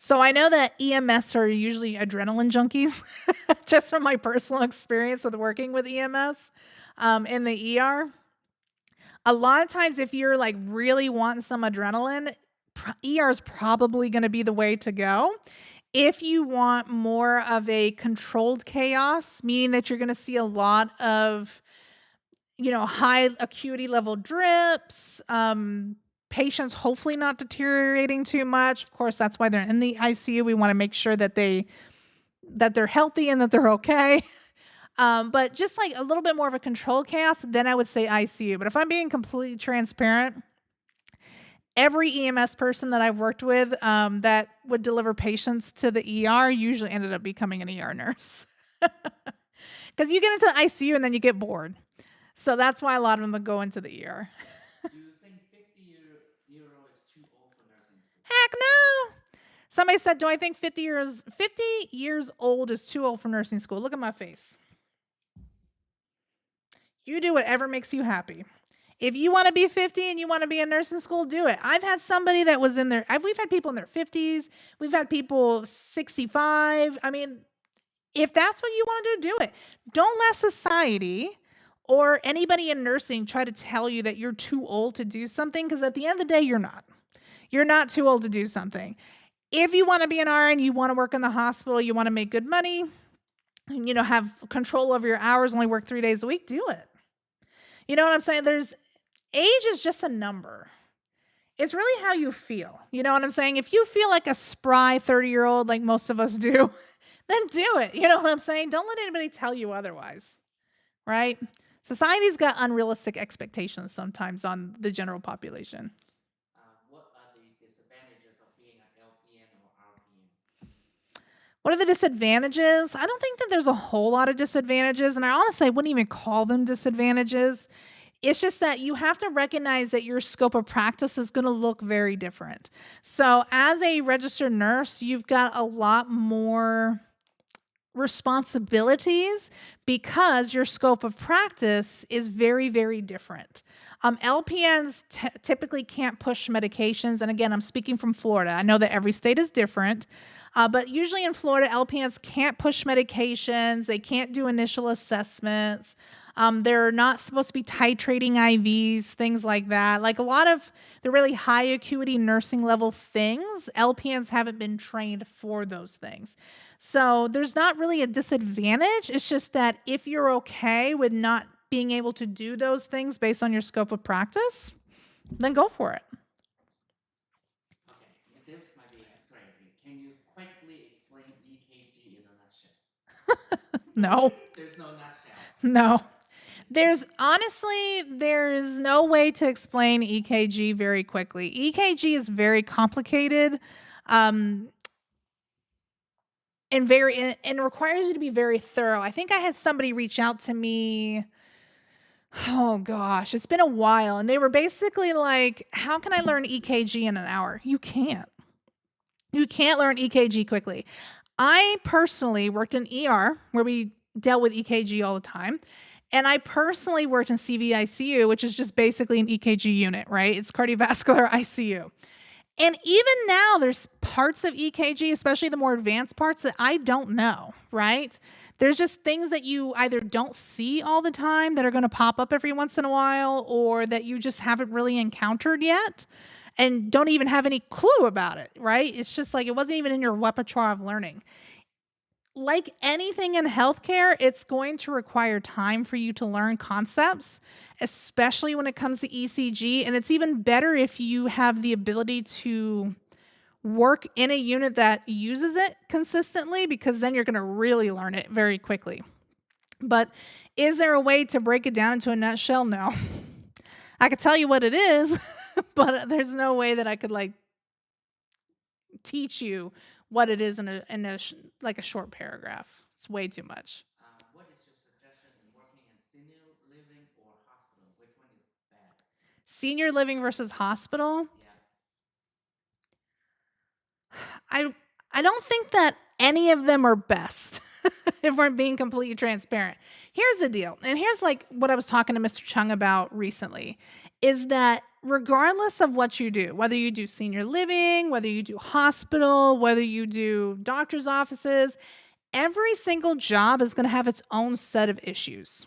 So I know that EMS are usually adrenaline junkies, just from my personal experience with working with EMS in the ER. A lot of times, if you're like really wanting some adrenaline, ER is probably going to be the way to go. If you want more of a controlled chaos, meaning that you're going to see a lot of high acuity level drips, patients hopefully not deteriorating too much. Of course, that's why they're in the ICU. We want to make sure that they're healthy and that they're okay. But just like a little bit more of a controlled chaos, then I would say ICU. But if I'm being completely transparent, every EMS person that I've worked with that would deliver patients to the ER usually ended up becoming an ER nurse. Because you get into the ICU and then you get bored. So that's why a lot of them would go into the ER. Do you think 50 year old is too old for nursing school? Heck no. Somebody said, "Do I think 50 years old is too old for nursing school?" Look at my face. You do whatever makes you happy. If you want to be 50 and you want to be in nursing school, do it. I've had somebody that was in we've had people in their 50s. We've had people 65. I mean, if that's what you want to do, do it. Don't let society or anybody in nursing try to tell you that you're too old to do something, because at the end of the day, you're not. You're not too old to do something. If you want to be an RN, you want to work in the hospital, you want to make good money, and have control over your hours, only work 3 days a week, do it. You know what I'm saying? Age is just a number. It's really how you feel. You know what I'm saying? If you feel like a spry 30-year-old like most of us do, then do it. You know what I'm saying? Don't let anybody tell you otherwise, right? Society's got unrealistic expectations sometimes on the general population. What are the disadvantages of being an LPN or RPN? What are the disadvantages? I don't think that there's a whole lot of disadvantages, and I honestly wouldn't even call them disadvantages. It's just that you have to recognize that your scope of practice is going to look very different. So, as a registered nurse, you've got a lot more responsibilities because your scope of practice is very, very different. LPNs typically can't push medications. And again, I'm speaking from Florida. I know that every state is different, but usually in Florida, LPNs can't push medications. They can't do initial assessments. They're not supposed to be titrating IVs, things like that. Like a lot of the really high acuity nursing level things, LPNs haven't been trained for those things. So there's not really a disadvantage. It's just that if you're okay with not being able to do those things based on your scope of practice, then go for it. Okay, this might be crazy. Can you quickly explain EKG in a nutshell? No, There's no nutshell. no. There's no way to explain EKG very quickly. EKG is very complicated. Um, and requires you to be very thorough. I think I had somebody reach out to me, oh gosh, it's been a while, and they were basically like, "How can I learn EKG in an hour?" You can't. You can't learn EKG quickly. I personally worked in ER where we dealt with EKG all the time. And I personally worked in CVICU, which is just basically an EKG unit, right? It's cardiovascular ICU. And even now, there's parts of EKG, especially the more advanced parts, that I don't know, right? There's just things that you either don't see all the time that are going to pop up every once in a while, or that you just haven't really encountered yet and don't even have any clue about it, right? It's just like it wasn't even in your repertoire of learning. Like anything in healthcare, it's going to require time for you to learn concepts, especially when it comes to ECG. And it's even better if you have the ability to work in a unit that uses it consistently, because then you're going to really learn it very quickly. But is there a way to break it down into a nutshell? No. I could tell you what it is, but there's no way that I could like teach you what it is in like a short paragraph. It's way too much. What is your suggestion in working in senior living or hospital? Which one is bad? Senior living versus hospital? Yeah. I I don't think that any of them are best. If we're being completely transparent. Here's the deal. And here's like what I was talking to Mr. Chung about recently is that regardless of what you do, whether you do senior living, whether you do hospital, whether you do doctor's offices, every single job is going to have its own set of issues,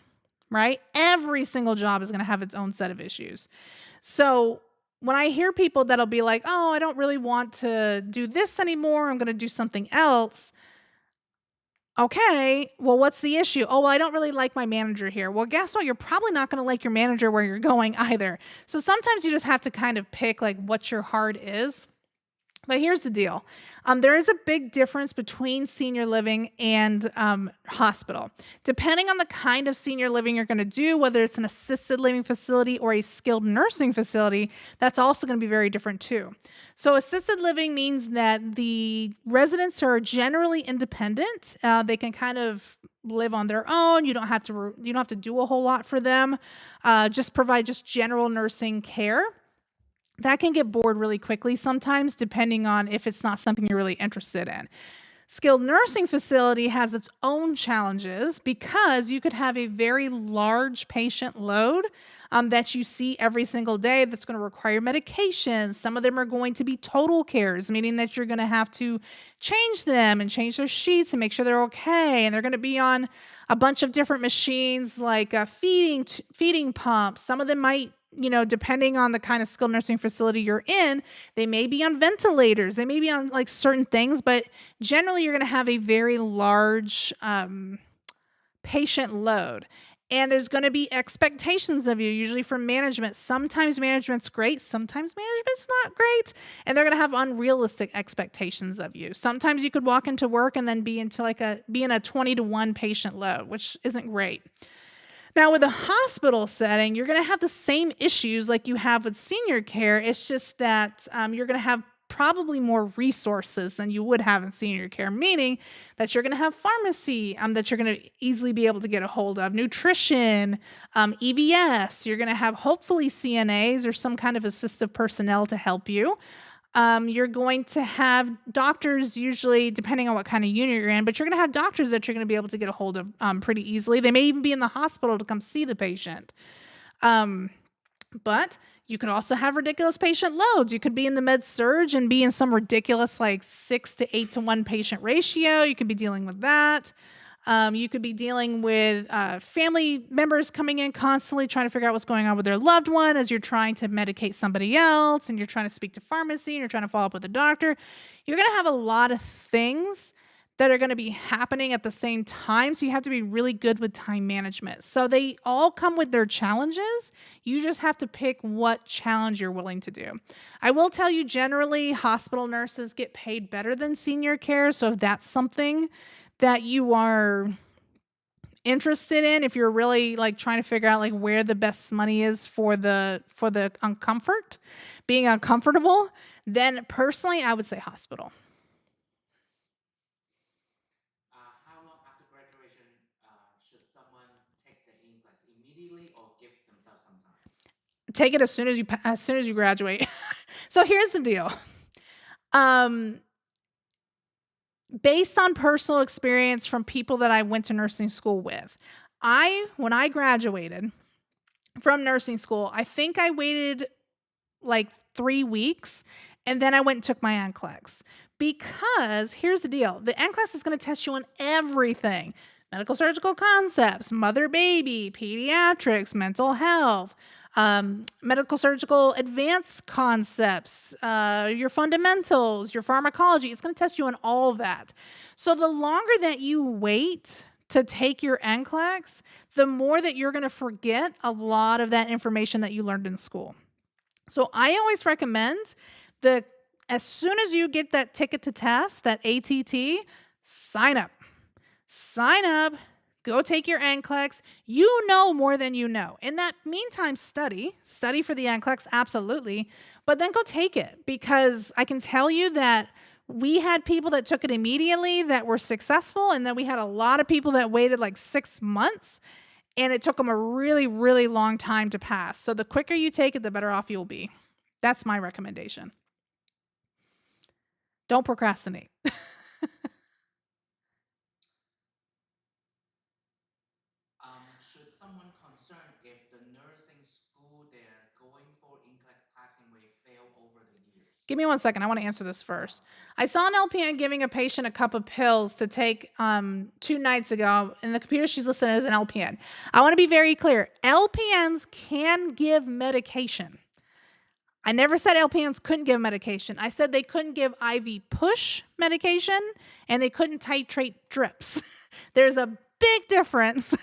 right? Every single job is going to have its own set of issues. So when I hear people that'll be like, oh, I don't really want to do this anymore, I'm going to do something else. Okay, well, what's the issue? Oh, well, I don't really like my manager here. Well, guess what? You're probably not going to like your manager where you're going either. So sometimes you just have to kind of pick like what your heart is. But here's the deal. There is a big difference between senior living and hospital. Depending on the kind of senior living you're going to do, whether it's an assisted living facility or a skilled nursing facility, that's also going to be very different too. So, assisted living means that the residents are generally independent. They can kind of live on their own. You don't have to do a whole lot for them. Just provide just general nursing care. That can get bored really quickly sometimes, depending on if it's not something you're really interested in. Skilled nursing facility has its own challenges because you could have a very large patient load that you see every single day that's going to require medications. Some of them are going to be total cares, meaning that you're going to have to change them and change their sheets and make sure they're okay. And they're going to be on a bunch of different machines like feeding pumps. Some of them might, depending on the kind of skilled nursing facility you're in, they may be on ventilators, they may be on like certain things, but generally you're going to have a very large patient load. And there's going to be expectations of you, usually from management. Sometimes management's great, sometimes management's not great, and they're going to have unrealistic expectations of you. Sometimes you could walk into work and then be in a 20-to-1 patient load, which isn't great. Now, with a hospital setting, you're going to have the same issues like you have with senior care. It's just that you're going to have probably more resources than you would have in senior care, meaning that you're going to have pharmacy that you're going to easily be able to get a hold of, nutrition, EVS. You're going to have hopefully CNAs or some kind of assistive personnel to help you. You're going to have doctors, usually depending on what kind of unit you're in, but you're going to have doctors that you're going to be able to get a hold of pretty easily. They may even be in the hospital to come see the patient. But you could also have ridiculous patient loads. You could be in the med surge and be in some ridiculous like 6 to 8 to 1 patient ratio. You could be dealing with that. You could be dealing with family members coming in constantly trying to figure out what's going on with their loved one as you're trying to medicate somebody else, and you're trying to speak to pharmacy and you're trying to follow up with a doctor. You're going to have a lot of things that are going to be happening at the same time. So you have to be really good with time management. So they all come with their challenges. You just have to pick what challenge you're willing to do. I will tell you, generally, hospital nurses get paid better than senior care. So if that's something that you are interested in, if you're really like trying to figure out like where the best money is for the uncomfort, being uncomfortable, then personally I would say hospital. Take it as soon as you graduate. So here's the deal. Um, Based on personal experience from people that I went to nursing school with, when I graduated from nursing school, I think I waited like 3 weeks, and then I went and took my NCLEX. Because here's the deal, the NCLEX is gonna test you on everything: medical surgical concepts, mother baby, pediatrics, mental health, medical surgical advanced concepts, your fundamentals, your pharmacology. It's gonna test you on all of that. So the longer that you wait to take your NCLEX, the more that you're gonna forget a lot of that information that you learned in school. So I always recommend the as soon as you get that ticket to test, that ATT, sign up. Sign up, go take your NCLEX. You know more than you know. In that meantime, study for the NCLEX, absolutely, but then go take it, because I can tell you that we had people that took it immediately that were successful, and then we had a lot of people that waited like 6 months, and it took them a really, really long time to pass. So the quicker you take it, the better off you'll be. That's my recommendation. Don't procrastinate. Should someone concerned if the nursing school they're going for NCLEX passing rate fail over the years? Give me one second. I want to answer this first. Okay. I saw an LPN giving a patient a cup of pills to take 2 nights ago. In the computer, she's listed as an LPN. I want to be very clear. LPNs can give medication. I never said LPNs couldn't give medication. I said they couldn't give IV push medication and they couldn't titrate drips. There's a big difference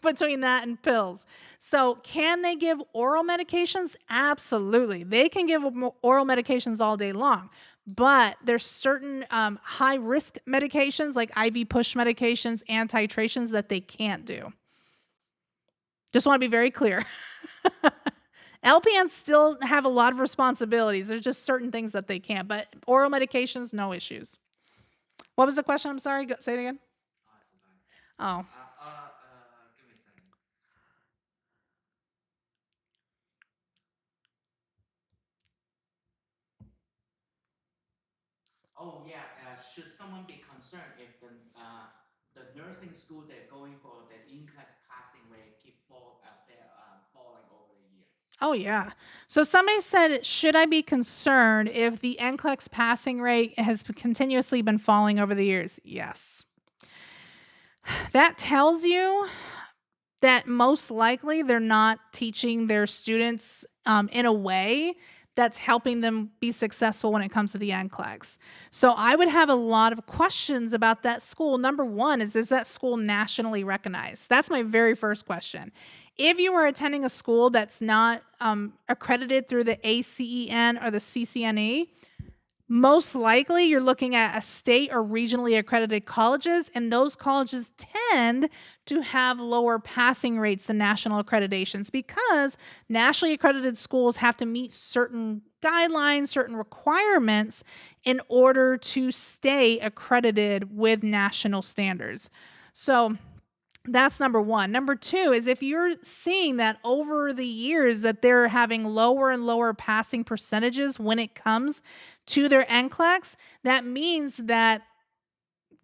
between that and pills. So, can they give oral medications? Absolutely. They can give oral medications all day long. But there's certain high risk medications like IV push medications and titrations that they can't do. Just want to be very clear. LPNs still have a lot of responsibilities. There's just certain things that they can't, but oral medications, no issues. What was the question? I'm sorry. Say it again. I forgot. Oh, Give me a second. Oh yeah. Should someone be concerned if the nursing school they're going for that NCLEX passing rate keep falling over the years? oh yeah. So somebody said, should I be concerned if the NCLEX passing rate has continuously been falling over the years? Yes. That tells you that most likely they're not teaching their students in a way that's helping them be successful when it comes to the NCLEX. So I would have a lot of questions about that school. Number one is that school nationally recognized? That's my very first question. If you are attending a school that's not accredited through the ACEN or the CCNE, most likely, you're looking at a state or regionally accredited colleges, and those colleges tend to have lower passing rates than national accreditations, because nationally accredited schools have to meet certain guidelines, certain requirements in order to stay accredited with national standards. So, that's number 1. Number 2 is if you're seeing that over the years that they're having lower and lower passing percentages when it comes to their NCLEX, that means that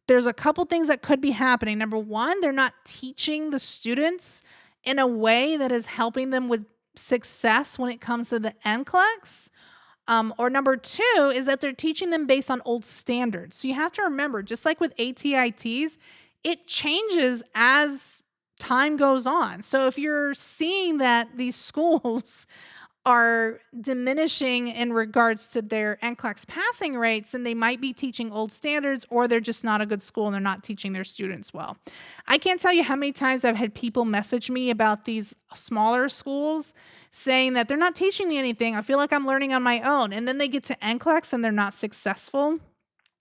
there's a couple things that could be happening. Number 1, they're not teaching the students in a way that is helping them with success when it comes to the NCLEX. Or number 2 is that they're teaching them based on old standards. So you have to remember, just like with ATITs, it changes as time goes on. So if you're seeing that these schools are diminishing in regards to their NCLEX passing rates, then they might be teaching old standards, or they're just not a good school and they're not teaching their students well. I can't tell you how many times I've had people message me about these smaller schools saying that they're not teaching me anything. I feel like I'm learning on my own. And then they get to NCLEX and they're not successful.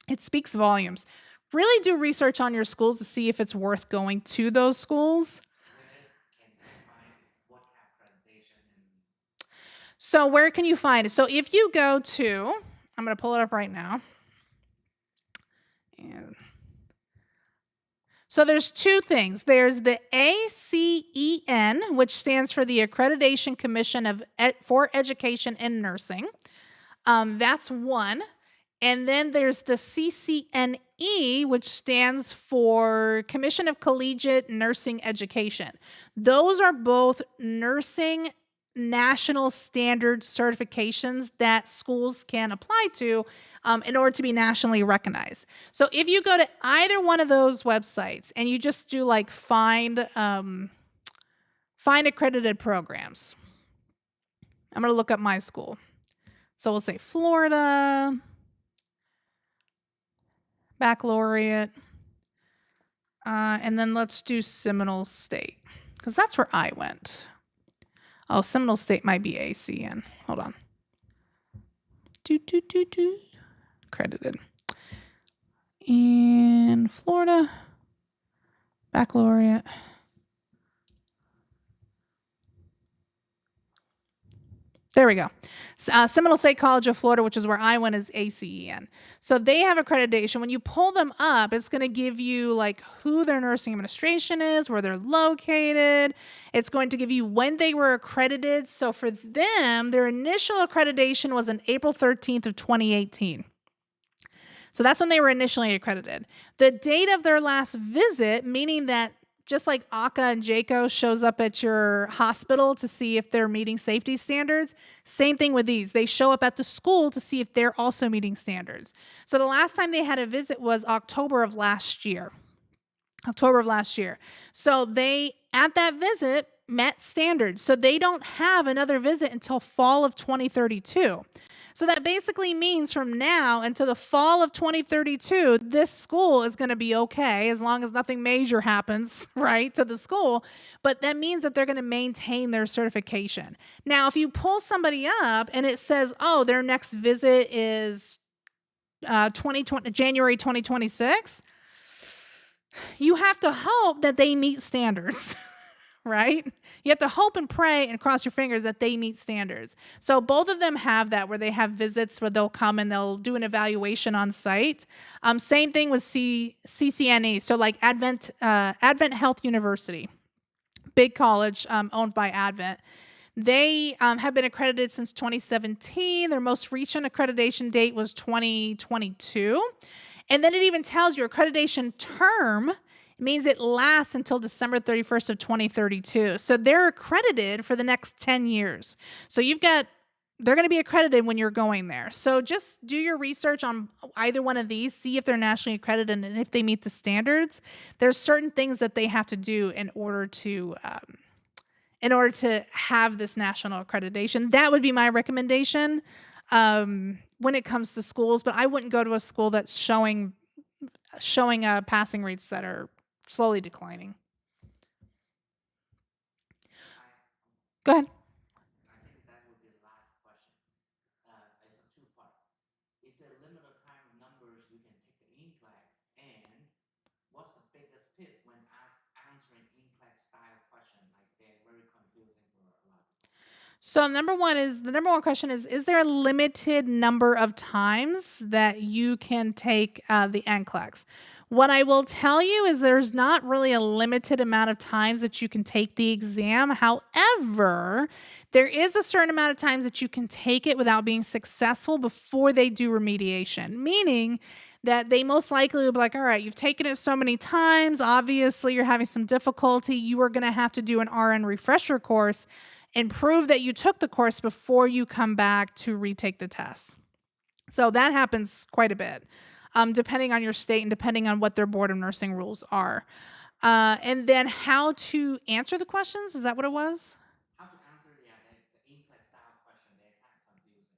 It speaks volumes. Really do research on your schools to see if it's worth going to those schools. Where can I find what accreditation and So, where can you find it? So, if you go to, I'm going to pull it up right now. And So there's two things. There's the ACEN, which stands for the Accreditation Commission for Education in Nursing. That's one. And then there's the CCNE, which stands for Commission of Collegiate Nursing Education. Those are both nursing national standard certifications that schools can apply to in order to be nationally recognized. So if you go to either one of those websites and you just do like find accredited programs, I'm going to look up my school. So we'll say Florida Baccalaureate, and then let's do Seminole State because that's where I went. Oh, Seminole State might be ACN. Hold on. Credited. In Florida, Baccalaureate. There we go. Seminole State College of Florida, which is where I went, is ACEN. So they have accreditation. When you pull them up, it's going to give you like who their nursing administration is, where they're located. It's going to give you when they were accredited. So for them, their initial accreditation was on April 13th of 2018. So that's when they were initially accredited. The date of their last visit, meaning that just like ACA and JACO shows up at your hospital to see if they're meeting safety standards, same thing with these. They show up at the school to see if they're also meeting standards. So the last time they had a visit was October of last year. So they, at that visit, met standards. So they don't have another visit until fall of 2032. So that basically means from now until the fall of 2032, this school is going to be okay as long as nothing major happens, right, to the school. But that means that they're going to maintain their certification. Now, if you pull somebody up and it says, oh, their next visit is January 2026, you have to hope that they meet standards. Right? You have to hope and pray and cross your fingers that they meet standards. So both of them have that, where they have visits where they'll come and they'll do an evaluation on site. Same thing with CCNE. So like Advent Health University, big college owned by Advent. They have been accredited since 2017. Their most recent accreditation date was 2022. And then it even tells your accreditation term means it lasts until December 31st of 2032. So they're accredited for the next 10 years. So they're going to be accredited when you're going there. So just do your research on either one of these, see if they're nationally accredited and if they meet the standards. There's certain things that they have to do in order to have this national accreditation. That would be my recommendation when it comes to schools, but I wouldn't go to a school that's showing passing rates that are slowly declining. Go ahead. I think that would be the last question. It's a two-part. Is there a limit of time of numbers we can take the NCLEX? And what's the biggest tip when answering NCLEX style question? Like they're very confusing for a lot of people. So the number one question is there a limited number of times that you can take the NCLEX? What I will tell you is there's not really a limited amount of times that you can take the exam. However, there is a certain amount of times that you can take it without being successful before they do remediation, meaning that they most likely will be like, all right, you've taken it so many times. Obviously, you're having some difficulty. You are going to have to do an RN refresher course and prove that you took the course before you come back to retake the test. So that happens quite a bit, depending on your state and depending on what their board of nursing rules are. And then how to answer the questions, is that what it was? How to answer the NCLEX style question? They're kind of confusing.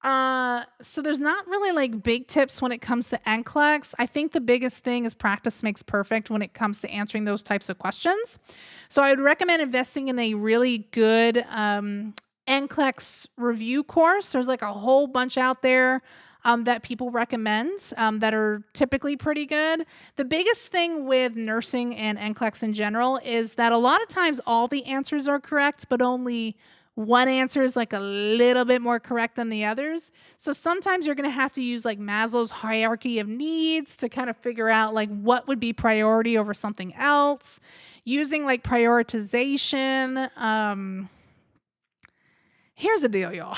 What's the tips? So there's not really like big tips when it comes to NCLEX. I think the biggest thing is practice makes perfect when it comes to answering those types of questions. So I would recommend investing in a really good NCLEX review course. There's like a whole bunch out there that people recommend that are typically pretty good. The biggest thing with nursing and NCLEX in general is that a lot of times all the answers are correct, but only One answer is like a little bit more correct than the others. So sometimes you're going to have to use like Maslow's hierarchy of needs to kind of figure out like what would be priority over something else, using like prioritization. Here's the deal, y'all.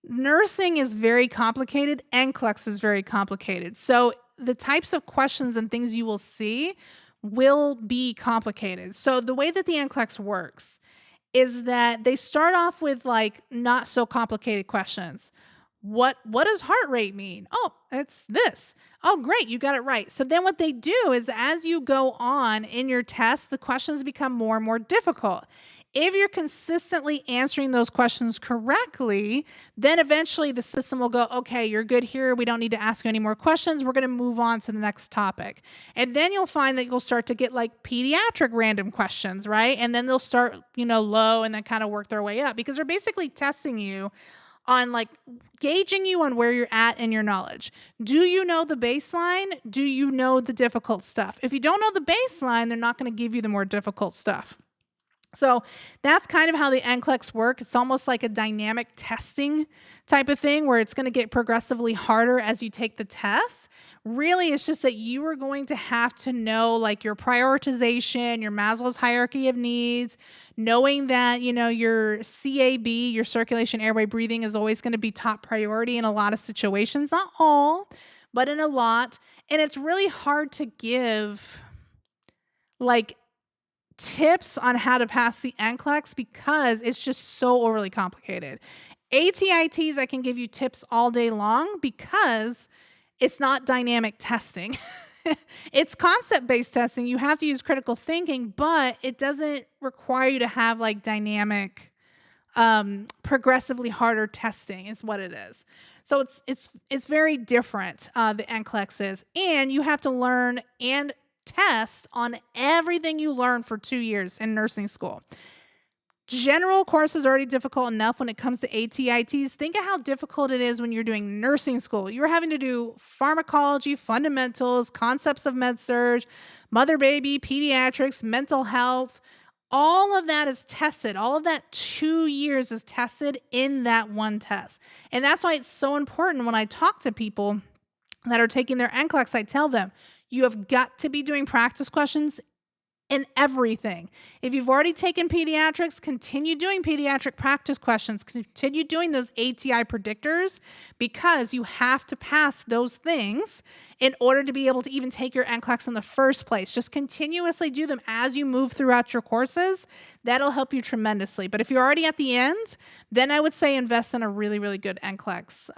Nursing is very complicated. NCLEX is very complicated. So the types of questions and things you will see will be complicated. So the way that the NCLEX works is that they start off with like not so complicated questions. What does heart rate mean? Oh, it's this. Oh, great, you got it right. So then what they do is as you go on in your test, the questions become more and more difficult. If you're consistently answering those questions correctly, then eventually the system will go, okay, you're good here. We don't need to ask you any more questions. We're going to move on to the next topic. And then you'll find that you'll start to get like pediatric random questions, right? And then they'll start, low and then kind of work their way up because they're basically testing you on like gauging you on where you're at in your knowledge. Do you know the baseline? Do you know the difficult stuff? If you don't know the baseline, they're not going to give you the more difficult stuff. So that's kind of how the NCLEX work. It's almost like a dynamic testing type of thing where it's going to get progressively harder as you take the test. Really, it's just that you are going to have to know like your prioritization, your Maslow's hierarchy of needs, knowing that, your CAB, your circulation, airway, breathing is always going to be top priority in a lot of situations, not all, but in a lot. And it's really hard to give like tips on how to pass the NCLEX because it's just so overly complicated. ATITs, I can give you tips all day long because it's not dynamic testing. It's concept-based testing. You have to use critical thinking, but it doesn't require you to have like dynamic, progressively harder testing is what it is. So it's very different, the NCLEX is. And you have to learn and test on everything you learn for 2 years in nursing school. General course is already difficult enough when it comes to ATITs. Think of how difficult it is when you're doing nursing school. You're having to do pharmacology, fundamentals, concepts of med surg, mother baby, pediatrics, mental health. All of that is tested. All of that 2 years is tested in that one test. And that's why it's so important when I talk to people that are taking their NCLEX, I tell them, you have got to be doing practice questions in everything. If you've already taken pediatrics, continue doing pediatric practice questions, continue doing those ATI predictors because you have to pass those things in order to be able to even take your NCLEX in the first place. Just continuously do them as you move throughout your courses. That'll help you tremendously. But if you're already at the end, then I would say invest in a really, really good NCLEX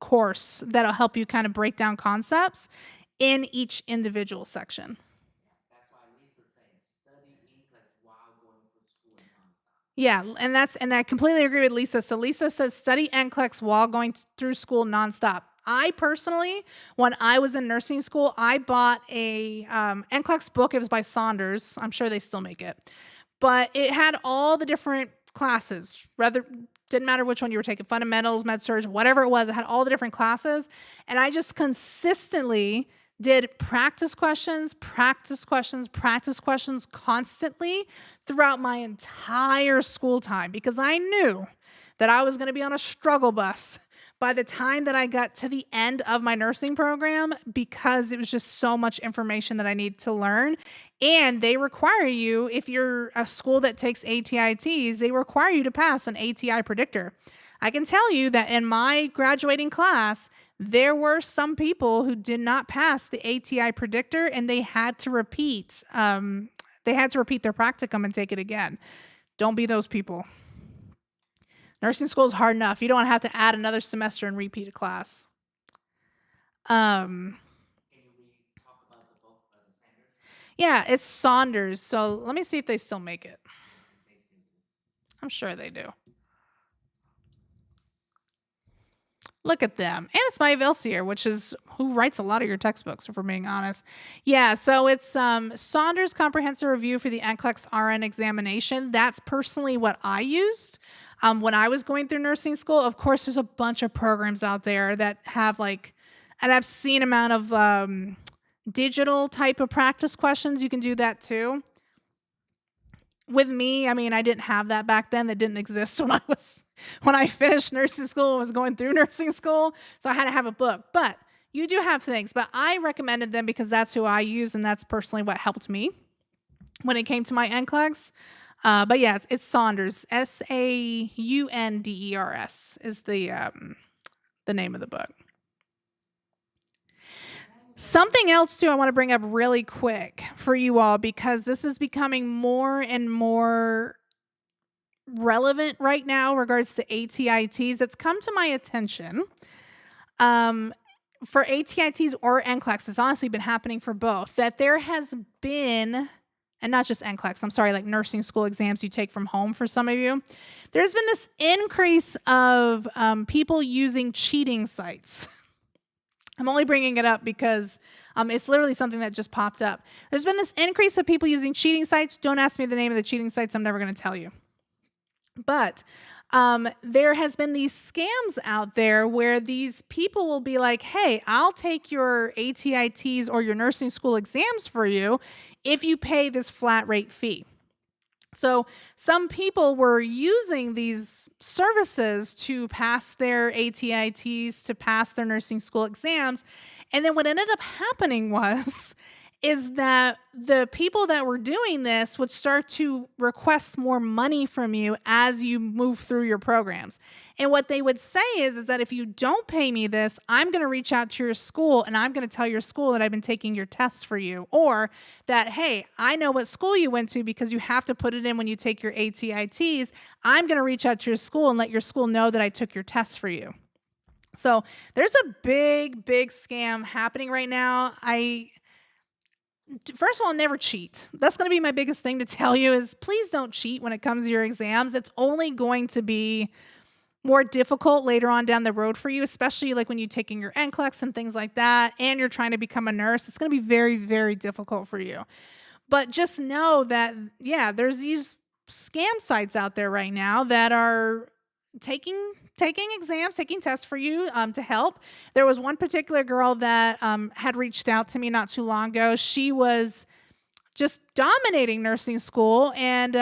course that'll help you kind of break down concepts in each individual section. Yeah, that's why Lisa says study English while going to school nonstop. Yeah, and I completely agree with Lisa. So Lisa says study NCLEX while going through school nonstop. I personally, when I was in nursing school, I bought a NCLEX book. It was by Saunders. I'm sure they still make it, but it had all the different classes. Rather, didn't matter which one you were taking, fundamentals, med surg, whatever it was. It had all the different classes, and I just consistently did practice questions, practice questions, practice questions constantly throughout my entire school time because I knew that I was going to be on a struggle bus by the time that I got to the end of my nursing program because it was just so much information that I need to learn. And they require you, if you're a school that takes ATITs, they require you to pass an ATI predictor. I can tell you that in my graduating class, there were some people who did not pass the ATI predictor and they had to repeat. They had to repeat their practicum and take it again. Don't be those people. Nursing school is hard enough. You don't have to add another semester and repeat a class. Can you talk about the book, the Sanders? Yeah, it's Saunders. So let me see if they still make it. I think they still do. I'm sure they do. Look at them. And it's by Vilsier, which is who writes a lot of your textbooks, if we're being honest. Yeah, so it's Saunders Comprehensive Review for the NCLEX RN examination. That's personally what I used when I was going through nursing school. Of course, there's a bunch of programs out there that have like an obscene amount of digital type of practice questions. You can do that too. with me, I mean, I didn't have that back then. That didn't exist when I finished nursing school and was going through nursing school. So I had to have a book. But you do have things, but I recommended them because that's who I use and that's personally what helped me when it came to my NCLEX. But yeah, it's Saunders. Saunders is the name of the book. Something else too I want to bring up really quick for you all because this is becoming more and more relevant right now in regards to ATITs. It's come to my attention. Um, for ATITs or NCLEX, it's honestly been happening for both, that there has been, and not just NCLEX, I'm sorry, like nursing school exams you take from home for some of you, there's been this increase of people using cheating sites. I'm only bringing it up because it's literally something that just popped up. There's been this increase of people using cheating sites. Don't ask me the name of the cheating sites. I'm never going to tell you. But there has been these scams out there where these people will be like, hey, I'll take your ATITs or your nursing school exams for you if you pay this flat rate fee. So some people were using these services to pass their ATITs, to pass their nursing school exams. And then what ended up happening is that the people that were doing this would start to request more money from you as you move through your programs. And what they would say is that if you don't pay me this, I'm going to reach out to your school and I'm going to tell your school that I've been taking your tests for you. Or that, hey, I know what school you went to because you have to put it in when you take your ATITs. I'm going to reach out to your school and let your school know that I took your tests for you. So there's a big, big scam happening right now. First of all, never cheat. That's going to be my biggest thing to tell you is please don't cheat when it comes to your exams. It's only going to be more difficult later on down the road for you, especially like when you're taking your NCLEX and things like that, and you're trying to become a nurse. It's going to be very, very difficult for you. But just know that, yeah, there's these scam sites out there right now that are taking exams, taking tests for you to help. There was one particular girl that had reached out to me not too long ago. She was just dominating nursing school, and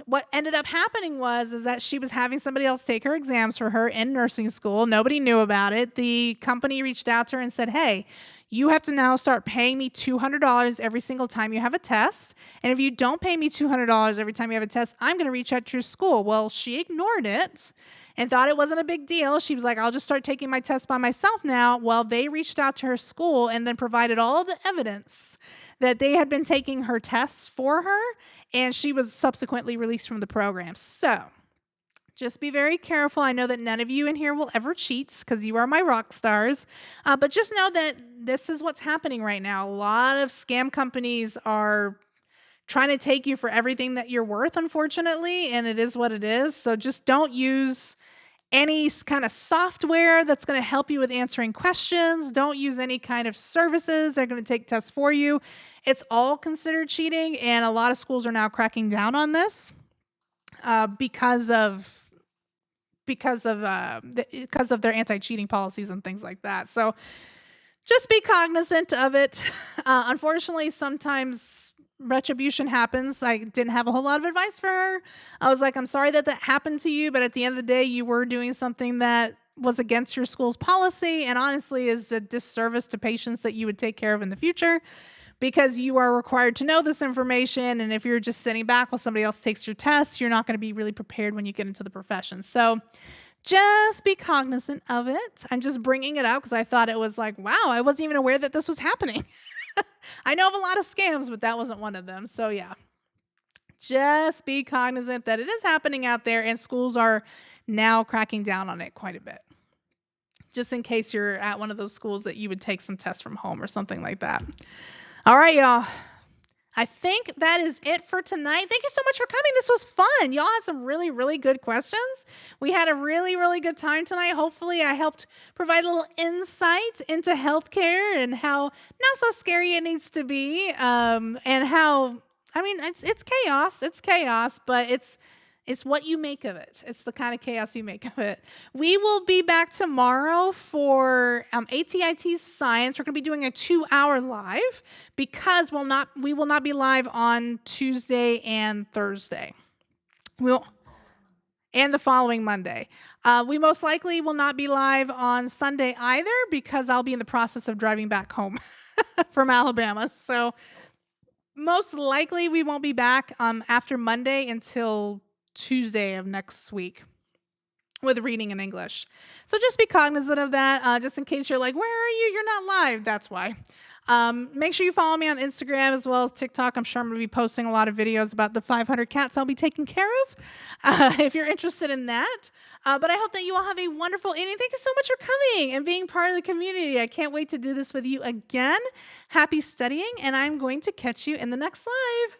what ended up happening is that she was having somebody else take her exams for her in nursing school. Nobody knew about it. The company reached out to her and said, hey, you have to now start paying me $200 every single time you have a test. And if you don't pay me $200 every time you have a test, I'm going to reach out to your school. Well, she ignored it and thought it wasn't a big deal. She was like, I'll just start taking my test by myself now. Well, they reached out to her school and then provided all of the evidence that they had been taking her tests for her, and she was subsequently released from the program. So just be very careful. I know that none of you in here will ever cheat because you are my rock stars. But just know that this is what's happening right now. A lot of scam companies are trying to take you for everything that you're worth, unfortunately, and it is what it is. So just don't use any kind of software that's going to help you with answering questions. Don't use any kind of services that are going to take tests for you. It's all considered cheating, and a lot of schools are now cracking down on this because of their anti-cheating policies and things like that. So just be cognizant of it. Unfortunately, sometimes retribution happens. I didn't have a whole lot of advice for her. I was like, I'm sorry that happened to you, but at the end of the day, you were doing something that was against your school's policy and honestly is a disservice to patients that you would take care of in the future, because you are required to know this information. And if you're just sitting back while somebody else takes your tests, you're not going to be really prepared when you get into the profession. So just be cognizant of it. I'm just bringing it up because I thought it was like, wow, I wasn't even aware that this was happening. I know of a lot of scams, but that wasn't one of them. So yeah, just be cognizant that it is happening out there, and schools are now cracking down on it quite a bit. Just in case you're at one of those schools that you would take some tests from home or something like that. All right, y'all. I think that is it for tonight. Thank you so much for coming. This was fun. Y'all had some really, really good questions. We had a really, really good time tonight. Hopefully, I helped provide a little insight into healthcare and how not so scary it needs to be, and how, I mean, it's chaos. It's chaos, but it's It's what you make of it. It's the kind of chaos you make of it. We will be back tomorrow for ATIT Science. We're going to be doing a 2-hour live because we will not be live on Tuesday and Thursday. We'll and the following Monday. We most likely will not be live on Sunday either because I'll be in the process of driving back home from Alabama. So most likely we won't be back after Monday until Tuesday of next week with reading in English. So just be cognizant of that, just in case you're like, where are you? You're not live. That's why. Make sure you follow me on Instagram as well as TikTok. I'm sure I'm going to be posting a lot of videos about the 500 cats I'll be taking care of if you're interested in that. But I hope that you all have a wonderful evening. Thank you so much for coming and being part of the community. I can't wait to do this with you again. Happy studying, and I'm going to catch you in the next live.